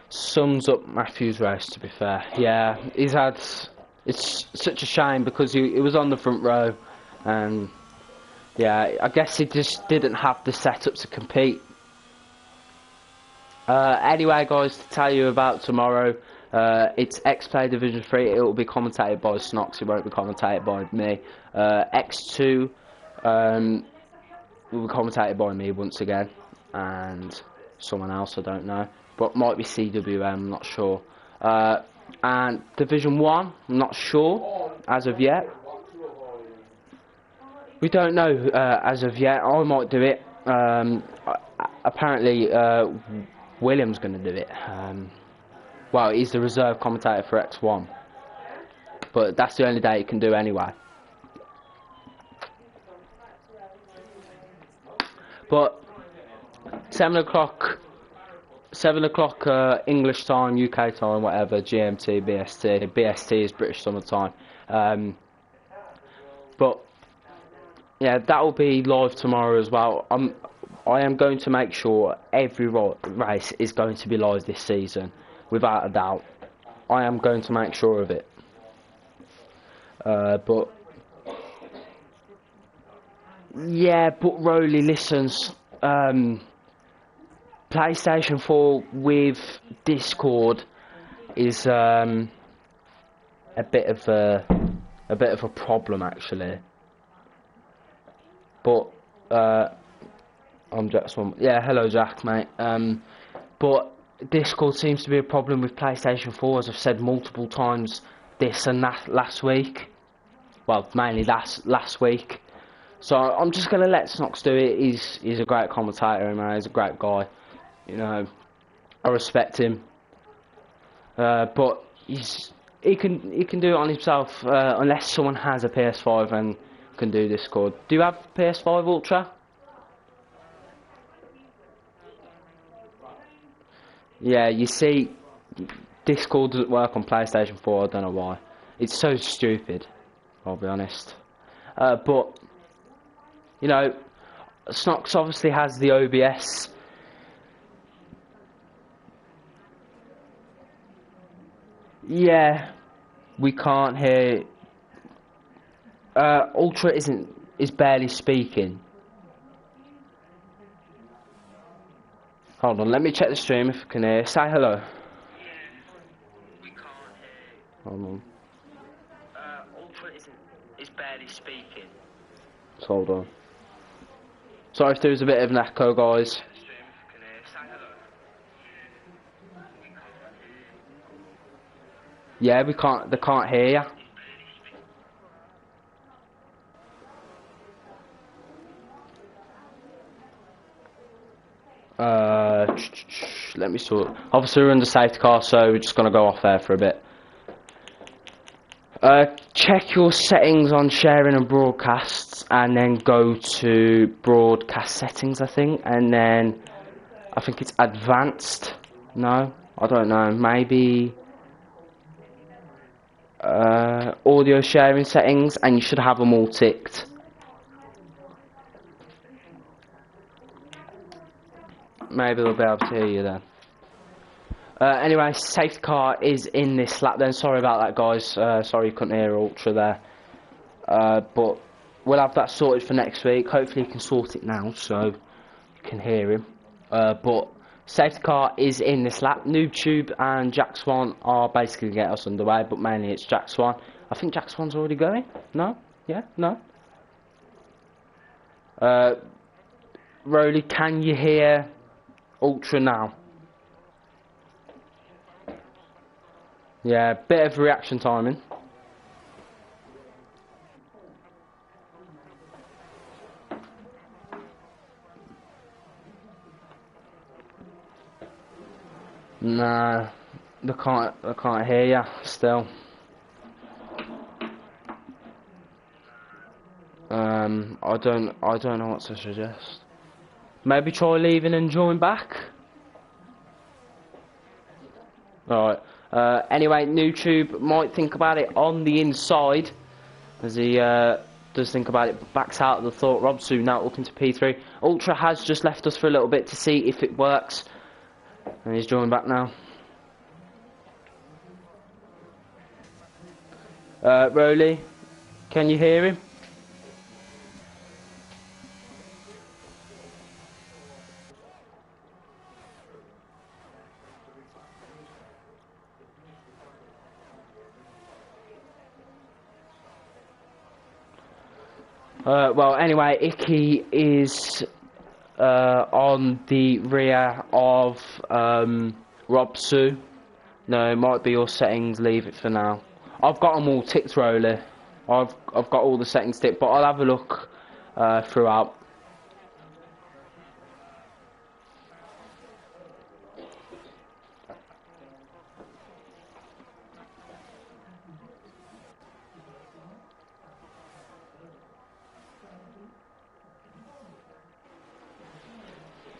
Sums up Matthew's race, to be fair. Yeah, he's had... It's such a shame because he was on the front row and yeah, I guess he just didn't have the setup to compete. Anyway, guys, to tell you about tomorrow, it's Xplay Division 3. It will be commentated by Snox. It won't be commentated by me. X2 will be commentated by me once again, and someone else I don't know, but might be CWM. I'm not sure. And Division 1, I'm not sure as of yet. We don't know as of yet. I might do it. Apparently, William's going to do it. Well, he's the reserve commentator for X1. But that's the only day he can do anyway. But 7 o'clock English time, UK time, whatever, GMT, BST. BST is British Summer Time. But yeah, that will be live tomorrow as well. I am going to make sure every race is going to be live this season, without a doubt. I am going to make sure of it. But yeah, but Rowley listens. PlayStation 4 with Discord is a bit of a problem actually. But I'm Jackson. Yeah, hello Jack, mate. But Discord seems to be a problem with PlayStation 4, as I've said multiple times this and that last week. Well, mainly last week. So I'm just gonna let Snox do it. He's a great commentator, man. He's a great guy. You know, I respect him. But he can do it on himself unless someone has a PS5 and can do Discord. Do you have PS5 Ultra? Yeah, you see, Discord doesn't work on PlayStation 4. I don't know why. It's so stupid. I'll be honest. But you know, Snox obviously has the OBS. Yeah, we can't hear. Ultra is barely speaking. Hold on, let me check the stream if I can hear. Say hello. Hold on. Ultra is barely speaking. So hold on. Sorry if there's a bit of an echo, guys. Yeah, we can't. They can't hear you. Let me sort. Obviously, we're under safety car, so we're just gonna go off there for a bit. Check your settings on sharing and broadcasts, and then go to broadcast settings, I think, and then I think it's advanced. No, I don't know. Maybe audio sharing settings, and you should have them all ticked. Maybe they'll be able to hear you then. Anyway, safety car is in this lap then. Sorry about that, guys. Sorry you couldn't hear Ultra there. But we'll have that sorted for next week. Hopefully you can sort it now so you can hear him. But safety car is in this lap. NoobTube and Jack Swan are basically getting us underway, but mainly it's Jack Swan. I think Jack Swan's already going. No? Yeah? No? Rolly, can you hear Ultra now? Yeah, bit of reaction timing. Nah, they can't hear ya still. I don't know what to suggest. Maybe try leaving and join back. Alright. Anyway, NoobTube might think about it on the inside, as he does think about it, but backs out of the thought. Robsu now looking to P3. Ultra has just left us for a little bit to see if it works, and he's joined back now. Rolly, can you hear him? Well, anyway, Icky is on the rear of Robsu. No, it might be your settings. Leave it for now. I've got them all ticked, Rolly. I've got all the settings ticked, but I'll have a look throughout.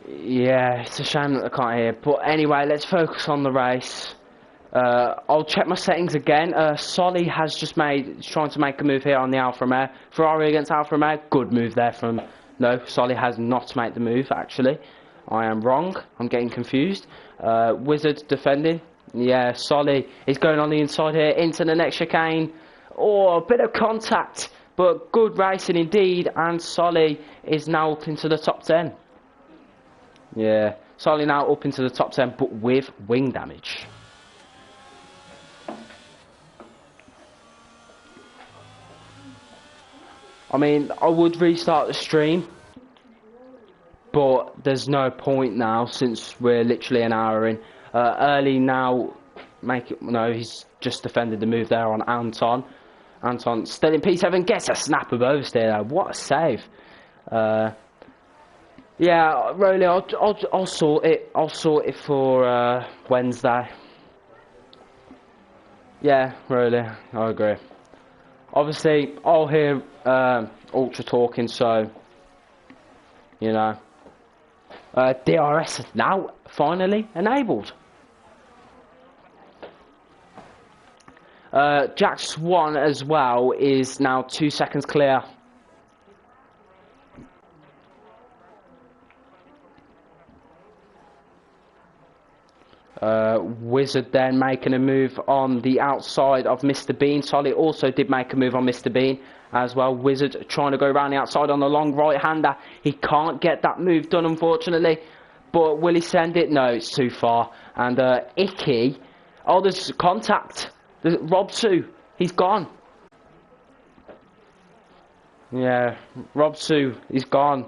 Yeah, it's a shame that I can't hear. But anyway, let's focus on the race. I'll check my settings again. Solly has just trying to make a move here on the Alfa Romeo. Ferrari against Alfa Romeo. Good move there from... No, Solly has not made the move, actually. I am wrong. I'm getting confused. Wizard defending. Yeah, Solly is going on the inside here into the next chicane. Oh, a bit of contact. But good racing indeed. And Solly is now up into the top 10. Yeah, Solly now up into the top 10, but with wing damage. I mean, I would restart the stream, but there's no point now since we're literally an hour in. Early now, no, he's just defended the move there on Anton. Anton still in P7, gets a snap of oversteer. What a save! Yeah, Rolly, I'll sort it. I'll sort it for Wednesday. Yeah, Rolly, I agree. Obviously, I'll hear Ultra talking, so you know. DRS is now finally enabled. Jack Swan as well is now 2 seconds clear. Wizard then making a move on the outside of Mr. Bean. Solly also did make a move on Mr. Bean as well. Wizard trying to go around the outside on the long right-hander. He can't get that move done, unfortunately. But will he send it? No, it's too far. And Icky. Oh, there's contact. Rob Sue. He's gone. Yeah, Rob Sue. He's gone.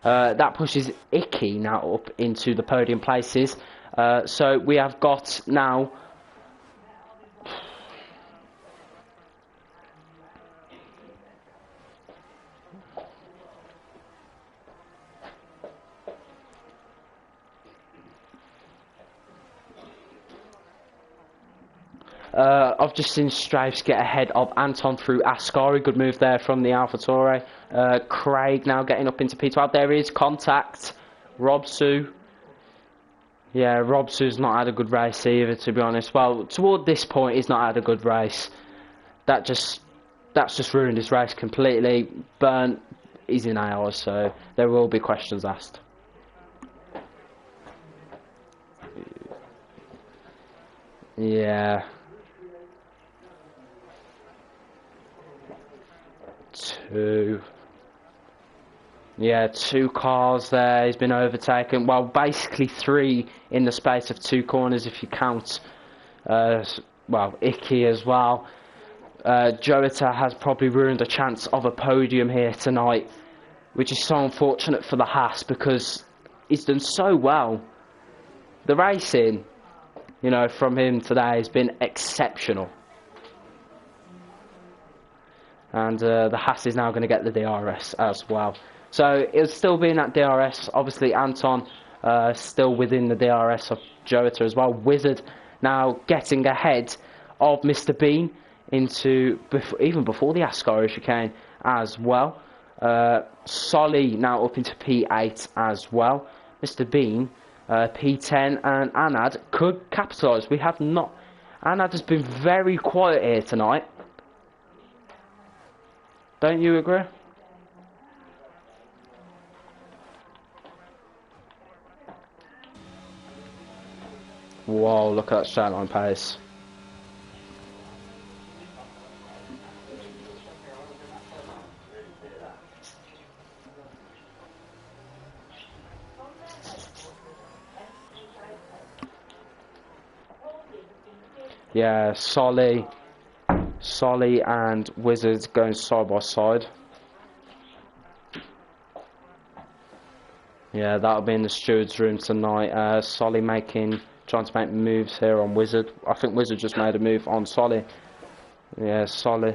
That pushes Icky now up into the podium places. So we have got now I've just seen Stripes get ahead of Anton through Ascari. Good move there from the AlphaTauri. Craig now getting up into P12. There is contact. Rob Sue. Yeah, Rob Sue's not had a good race either, to be honest. Well, toward this point, he's not had a good race. That's just ruined his race completely. Burnt. He's in hours, so there will be questions asked. Yeah. Two cars there. He's been overtaken. Well, basically 3 in the space of 2 corners if you count. Well, Icky as well. Joeta has probably ruined a chance of a podium here tonight, which is so unfortunate for the Haas because he's done so well. The racing, you know, from him today has been exceptional. And the Haas is now going to get the DRS as well. So it'll still be in that DRS. Obviously, Anton still within the DRS of Joeta as well. Wizard now getting ahead of Mr. Bean into even before the Ascari chicane as well. Solly now up into P8 as well. Mr. Bean, P10, and Anad could capitalise. We have not. Anad has been very quiet here tonight. Don't you agree? Whoa, look at that straight line pace. Yeah, Solly and Wizards going side by side. Yeah, that'll be in the steward's room tonight. Solly trying to make moves here on Wizard. I think Wizard just made a move on Solly. Yeah, Solly.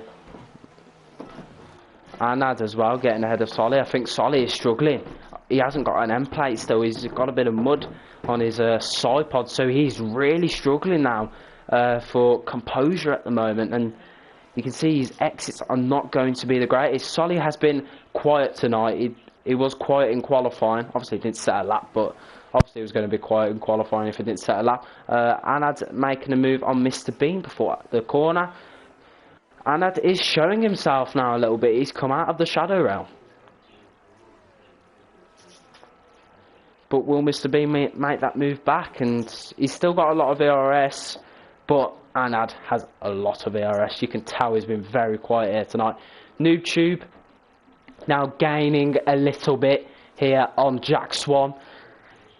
Anad as well, getting ahead of Solly. I think Solly is struggling. He hasn't got an end plate still. He's got a bit of mud on his side pod, so he's really struggling now for composure at the moment. And you can see his exits are not going to be the greatest. Solly has been quiet tonight. He was quiet in qualifying. Obviously, he didn't set a lap, but obviously he was going to be quiet in qualifying if he didn't set a lap. Anad making a move on Mr. Bean before the corner. Anad is showing himself now a little bit. He's come out of the shadow realm. But will Mr. Bean make that move back? And he's still got a lot of ERS, but Anad has a lot of ERS. You can tell he's been very quiet here tonight. Noob Tube now gaining a little bit here on Jack Swan.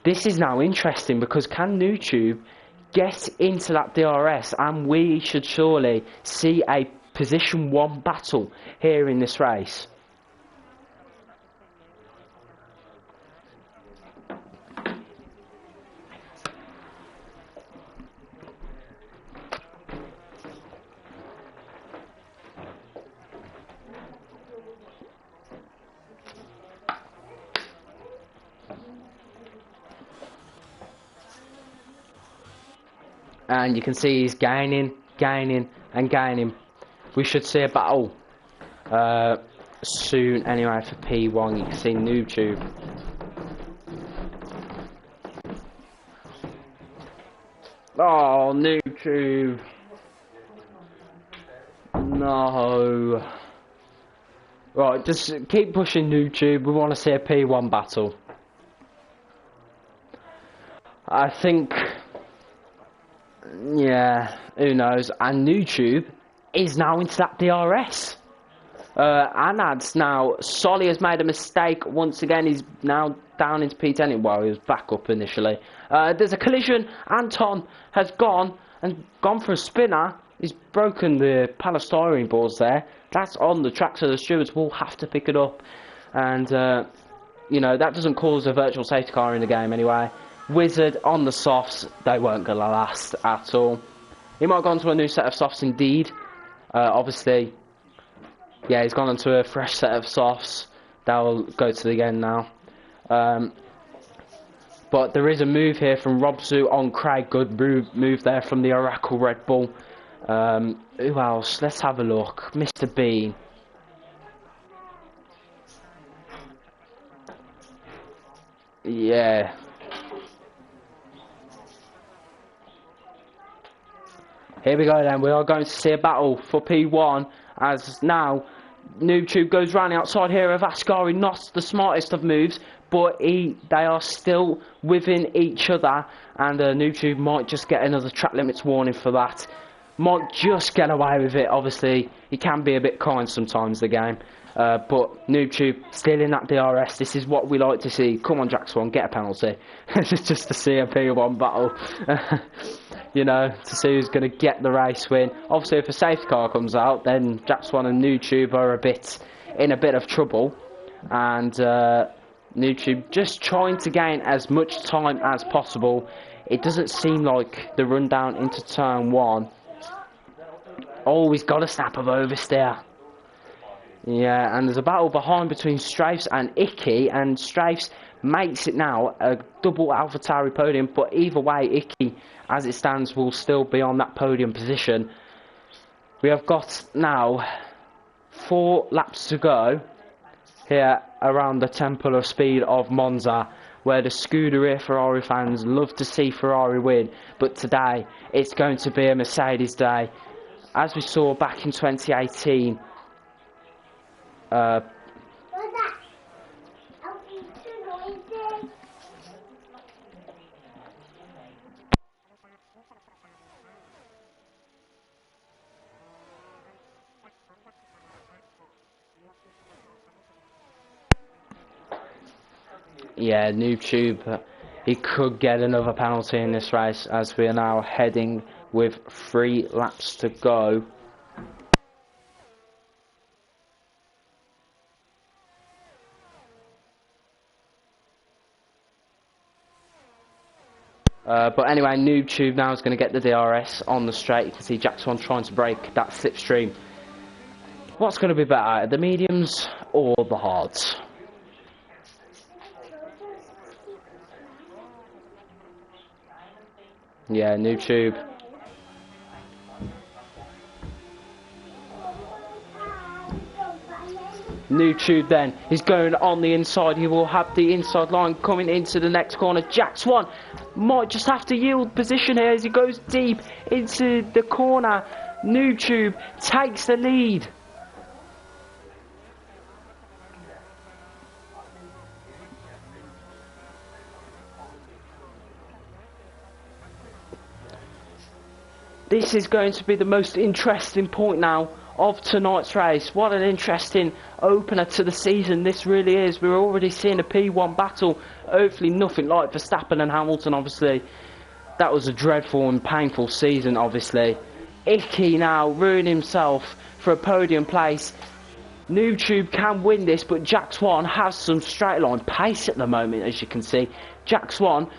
This is now interesting because can Noob Tube get into that DRS, and we should surely see a position 1 battle here in this race. And you can see he's gaining and gaining. We should see a battle soon anyway for P1. You can see NoobTube. Oh, NoobTube. No. Right, just keep pushing NoobTube. We want to see a P1 battle. I think, yeah, who knows. And NoobTube is now into that DRS. Anad's now, Solly has made a mistake once again. He's now down into P10. Well, he was back up initially. There's a collision. Anton has gone for a spinner. He's broken the polystyrene boards there. That's on the track, so the stewards will have to pick it up. And, you know, that doesn't cause a virtual safety car in the game anyway. Wizard on the softs, they weren't going to last at all. He might have gone to a new set of softs indeed. Obviously, yeah, he's gone onto a fresh set of softs. They'll go to the end now. But there is a move here from Robzu on Craig. Good move there from the Oracle Red Bull. Who else? Let's have a look. Mr. Bean. Yeah. Here we go then. We are going to see a battle for P1 as now NoobTube goes round the outside here of Ascari. Not the smartest of moves, but they are still within each other, and NoobTube might just get another track limits warning for that. Might just get away with it. Obviously, he can be a bit kind sometimes, the game. But NoobTube still in that DRS. This is what we like to see. Come on, Jack1, get a penalty. Just to see a P1 battle. You know, to see who's going to get the race win. Obviously, if a safety car comes out, then Jack1 and NoobTube are in a bit of trouble. And NoobTube just trying to gain as much time as possible. It doesn't seem like the rundown into turn 1. Oh, he's got a snap of oversteer. Yeah, and there's a battle behind between Strafes and Icky, and Strafes makes it now a double AlphaTauri podium, but either way, Icky, as it stands, will still be on that podium position. We have got now 4 laps to go here around the Temple of Speed of Monza, where the Scuderia Ferrari fans love to see Ferrari win, but today it's going to be a Mercedes day. As we saw back in 2018, yeah, NoobTube, he could get another penalty in this race as we are now heading with 3 laps to go. But anyway, NoobTube now is going to get the DRS on the straight. You can see Jack1 trying to break that slipstream. What's going to be better, the mediums or the hards? Yeah, NoobTube. NoobTube then is going on the inside. He will have the inside line coming into the next corner. Jax1 might just have to yield position here as he goes deep into the corner. NoobTube takes the lead. This is going to be the most interesting point now of tonight's race. What an interesting opener to the season this really is. We're already seeing a P1 battle. Hopefully nothing like Verstappen and Hamilton, obviously. That was a dreadful and painful season, obviously. Icky now ruined himself for a podium place. NoobTube can win this, but Jax1 has some straight line pace at the moment, as you can see. Jax1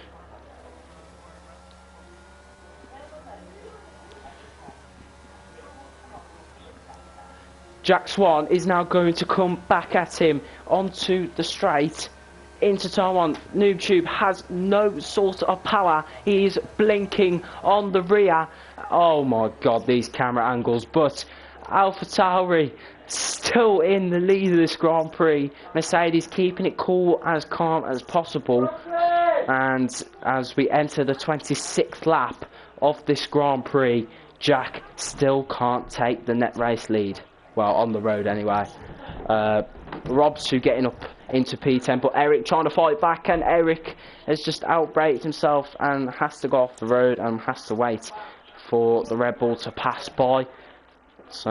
is now going to come back at him onto the straight. into turn one. NoobTube has no sort of power. He's blinking on the rear. Oh my god, these camera angles. But AlphaTauri still in the lead of this Grand Prix. Mercedes keeping it cool, as calm as possible. And as we enter the 26th lap of this Grand Prix, Jack still can't take the net race lead. Well, on the road anyway. Robsu getting up into P10, but Eric trying to fight back, and Eric has just outbraked himself and has to go off the road and has to wait for the Red Bull to pass by. So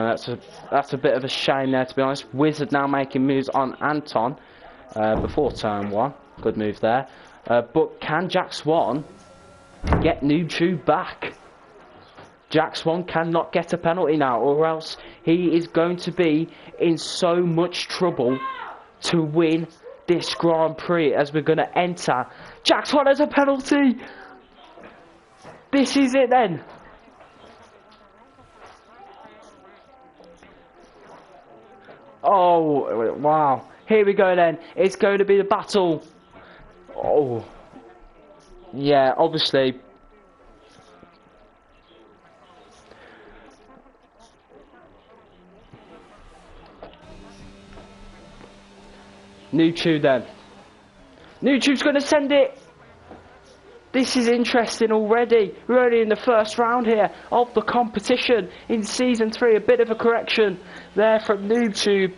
that's a bit of a shame there, to be honest. Wizard now making moves on Anton before turn one. Good move there. But can Jack Swan get NoobTube back? Jack Swan cannot get a penalty now, or else he is going to be in so much trouble to win this Grand Prix, as we're going to enter. Jack Swan has a penalty. This is it then. Oh, wow. Here we go then. It's going to be the battle. Oh. Yeah, obviously. NoobTube then. NoobTube's going to send it. This is interesting already. We're only in the first round here of the competition in Season 3. A bit of a correction there from NoobTube.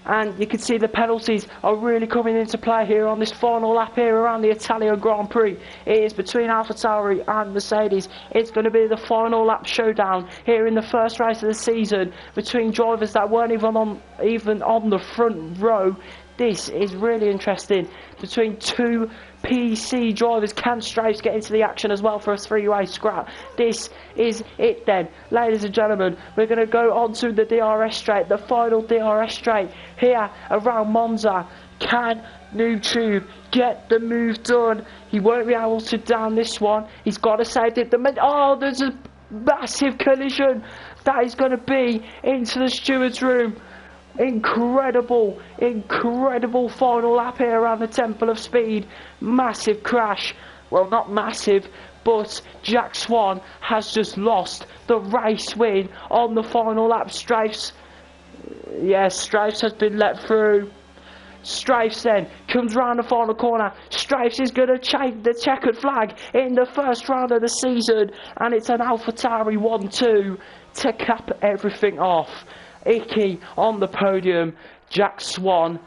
And you can see the penalties are really coming into play here on this final lap here around the Italian Grand Prix. It is between AlphaTauri and Mercedes. It's going to be the final lap showdown here in the first race of the season between drivers that weren't even on the front row. This is really interesting. Between two PC drivers, can Strafes get into the action as well for a three-way scrap? This is it then. Ladies and gentlemen, we're going to go on to the DRS straight, the final DRS straight here around Monza. Can NoobTube get the move done? He won't be able to down this one. He's got to save it. Oh, there's a massive collision. That is going to be into the steward's room. Incredible final lap here around the Temple of Speed. Massive crash. Well, not massive, but Jack Swan has just lost the race win on the final lap. Strafes, yes, Strafes has been let through. Strafes then comes round the final corner. Strafes is going to change the checkered flag in the first round of the season, and it's an AlphaTauri 1-2 to cap everything off. Icky on the podium, Jack Swan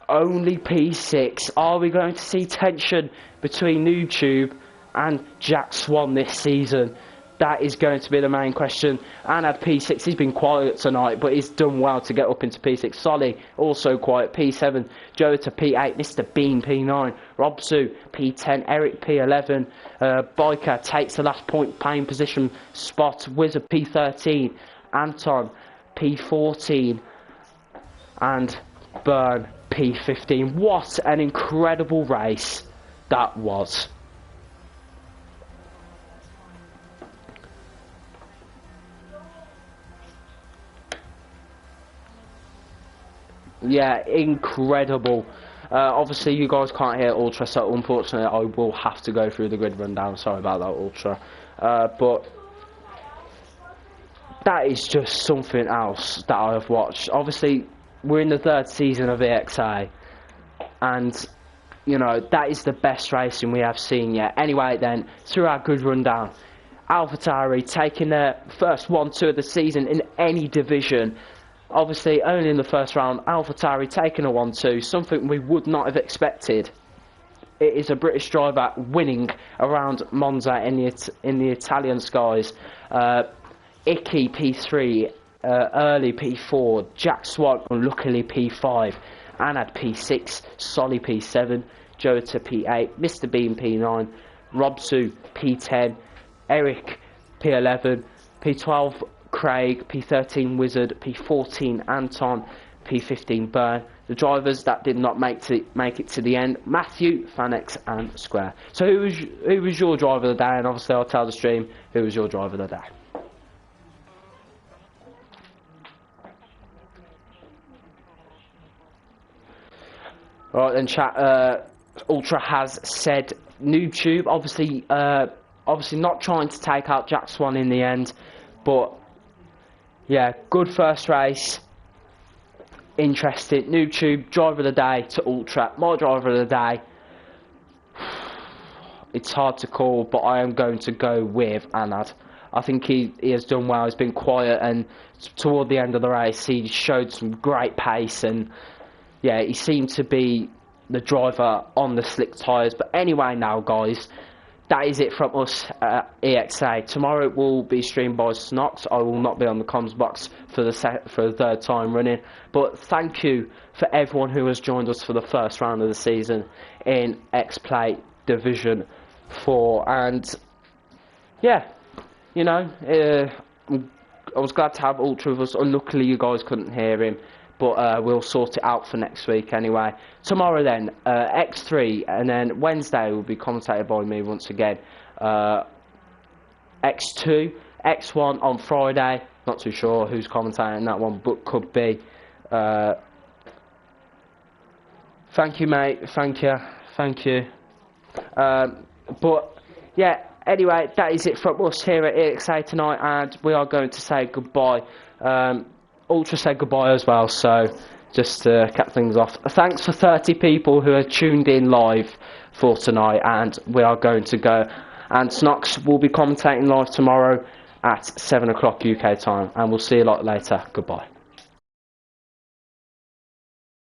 only P6. Are we going to see tension between NoobTube and Jack Swan this season? That is going to be the main question. And at P6, he's been quiet tonight, but he's done well to get up into P6. Solly, also quiet, P7. Joe to P8, Mr. Bean, P9. Robsu, P10. Eric, P11. Biker takes the last point paying position spot. Wizard, P13. Anton, P14. And Burn, P15. What an incredible race that was. Yeah, incredible. Obviously you guys can't hear Ultra, so unfortunately I will have to go through the grid rundown. Sorry about that, Ultra. But that is just something else that I have watched. Obviously we're in the third season of ExA, and you know, that is the best racing we have seen yet. Anyway then, through our grid rundown, AlphaTauri taking their first 1-2 of the season in any division. Obviously, only in the first round, AlphaTauri taking a 1-2, something we would not have expected. It is a British driver winning around Monza in the Italian skies. Icky P3, early P4, Jack Swan unluckily P5, Anad P6, Solly P7, Joe to P8, Mr. Bean P9, Robsu P10, Eric P11, P12 Craig, P13 Wizard, P14 Anton, P15 Burn. The drivers that did not make it to the end, Matthew, Fanex and Square. So who was your driver of the day? And obviously I'll tell the stream who was your driver of the day. Right then chat, Ultra has said noob obviously obviously not trying to take out Jack Swan in the end, but yeah, good first race, interesting. noob driver of the day to Ultra, my driver of the day. It's hard to call, but I am going to go with Anad. I think he has done well. He's been quiet, and toward the end of the race he showed some great pace, and yeah, he seemed to be the driver on the slick tyres. But anyway now, guys, that is it from us at ExA. Tomorrow it will be streamed by Snox. I will not be on the comms box for the third time running. But thank you for everyone who has joined us for the first round of the season in Xplay Division 4. And yeah, you know, I was glad to have Ultra with us. Unluckily, you guys couldn't hear him, but we'll sort it out for next week anyway. Tomorrow then, X3, and then Wednesday will be commentated by me once again. X2, X1 on Friday. Not too sure who's commentating that one, but could be. Thank you, mate. Thank you. But yeah, anyway, that is it from us here at EXA tonight, and we are going to say goodbye. Ultra said goodbye as well, so just to cap things off, thanks for 30 people who are tuned in live for tonight, and we are going to go. And Snox will be commentating live tomorrow at 7 o'clock UK time, and we'll see you a lot later. Goodbye.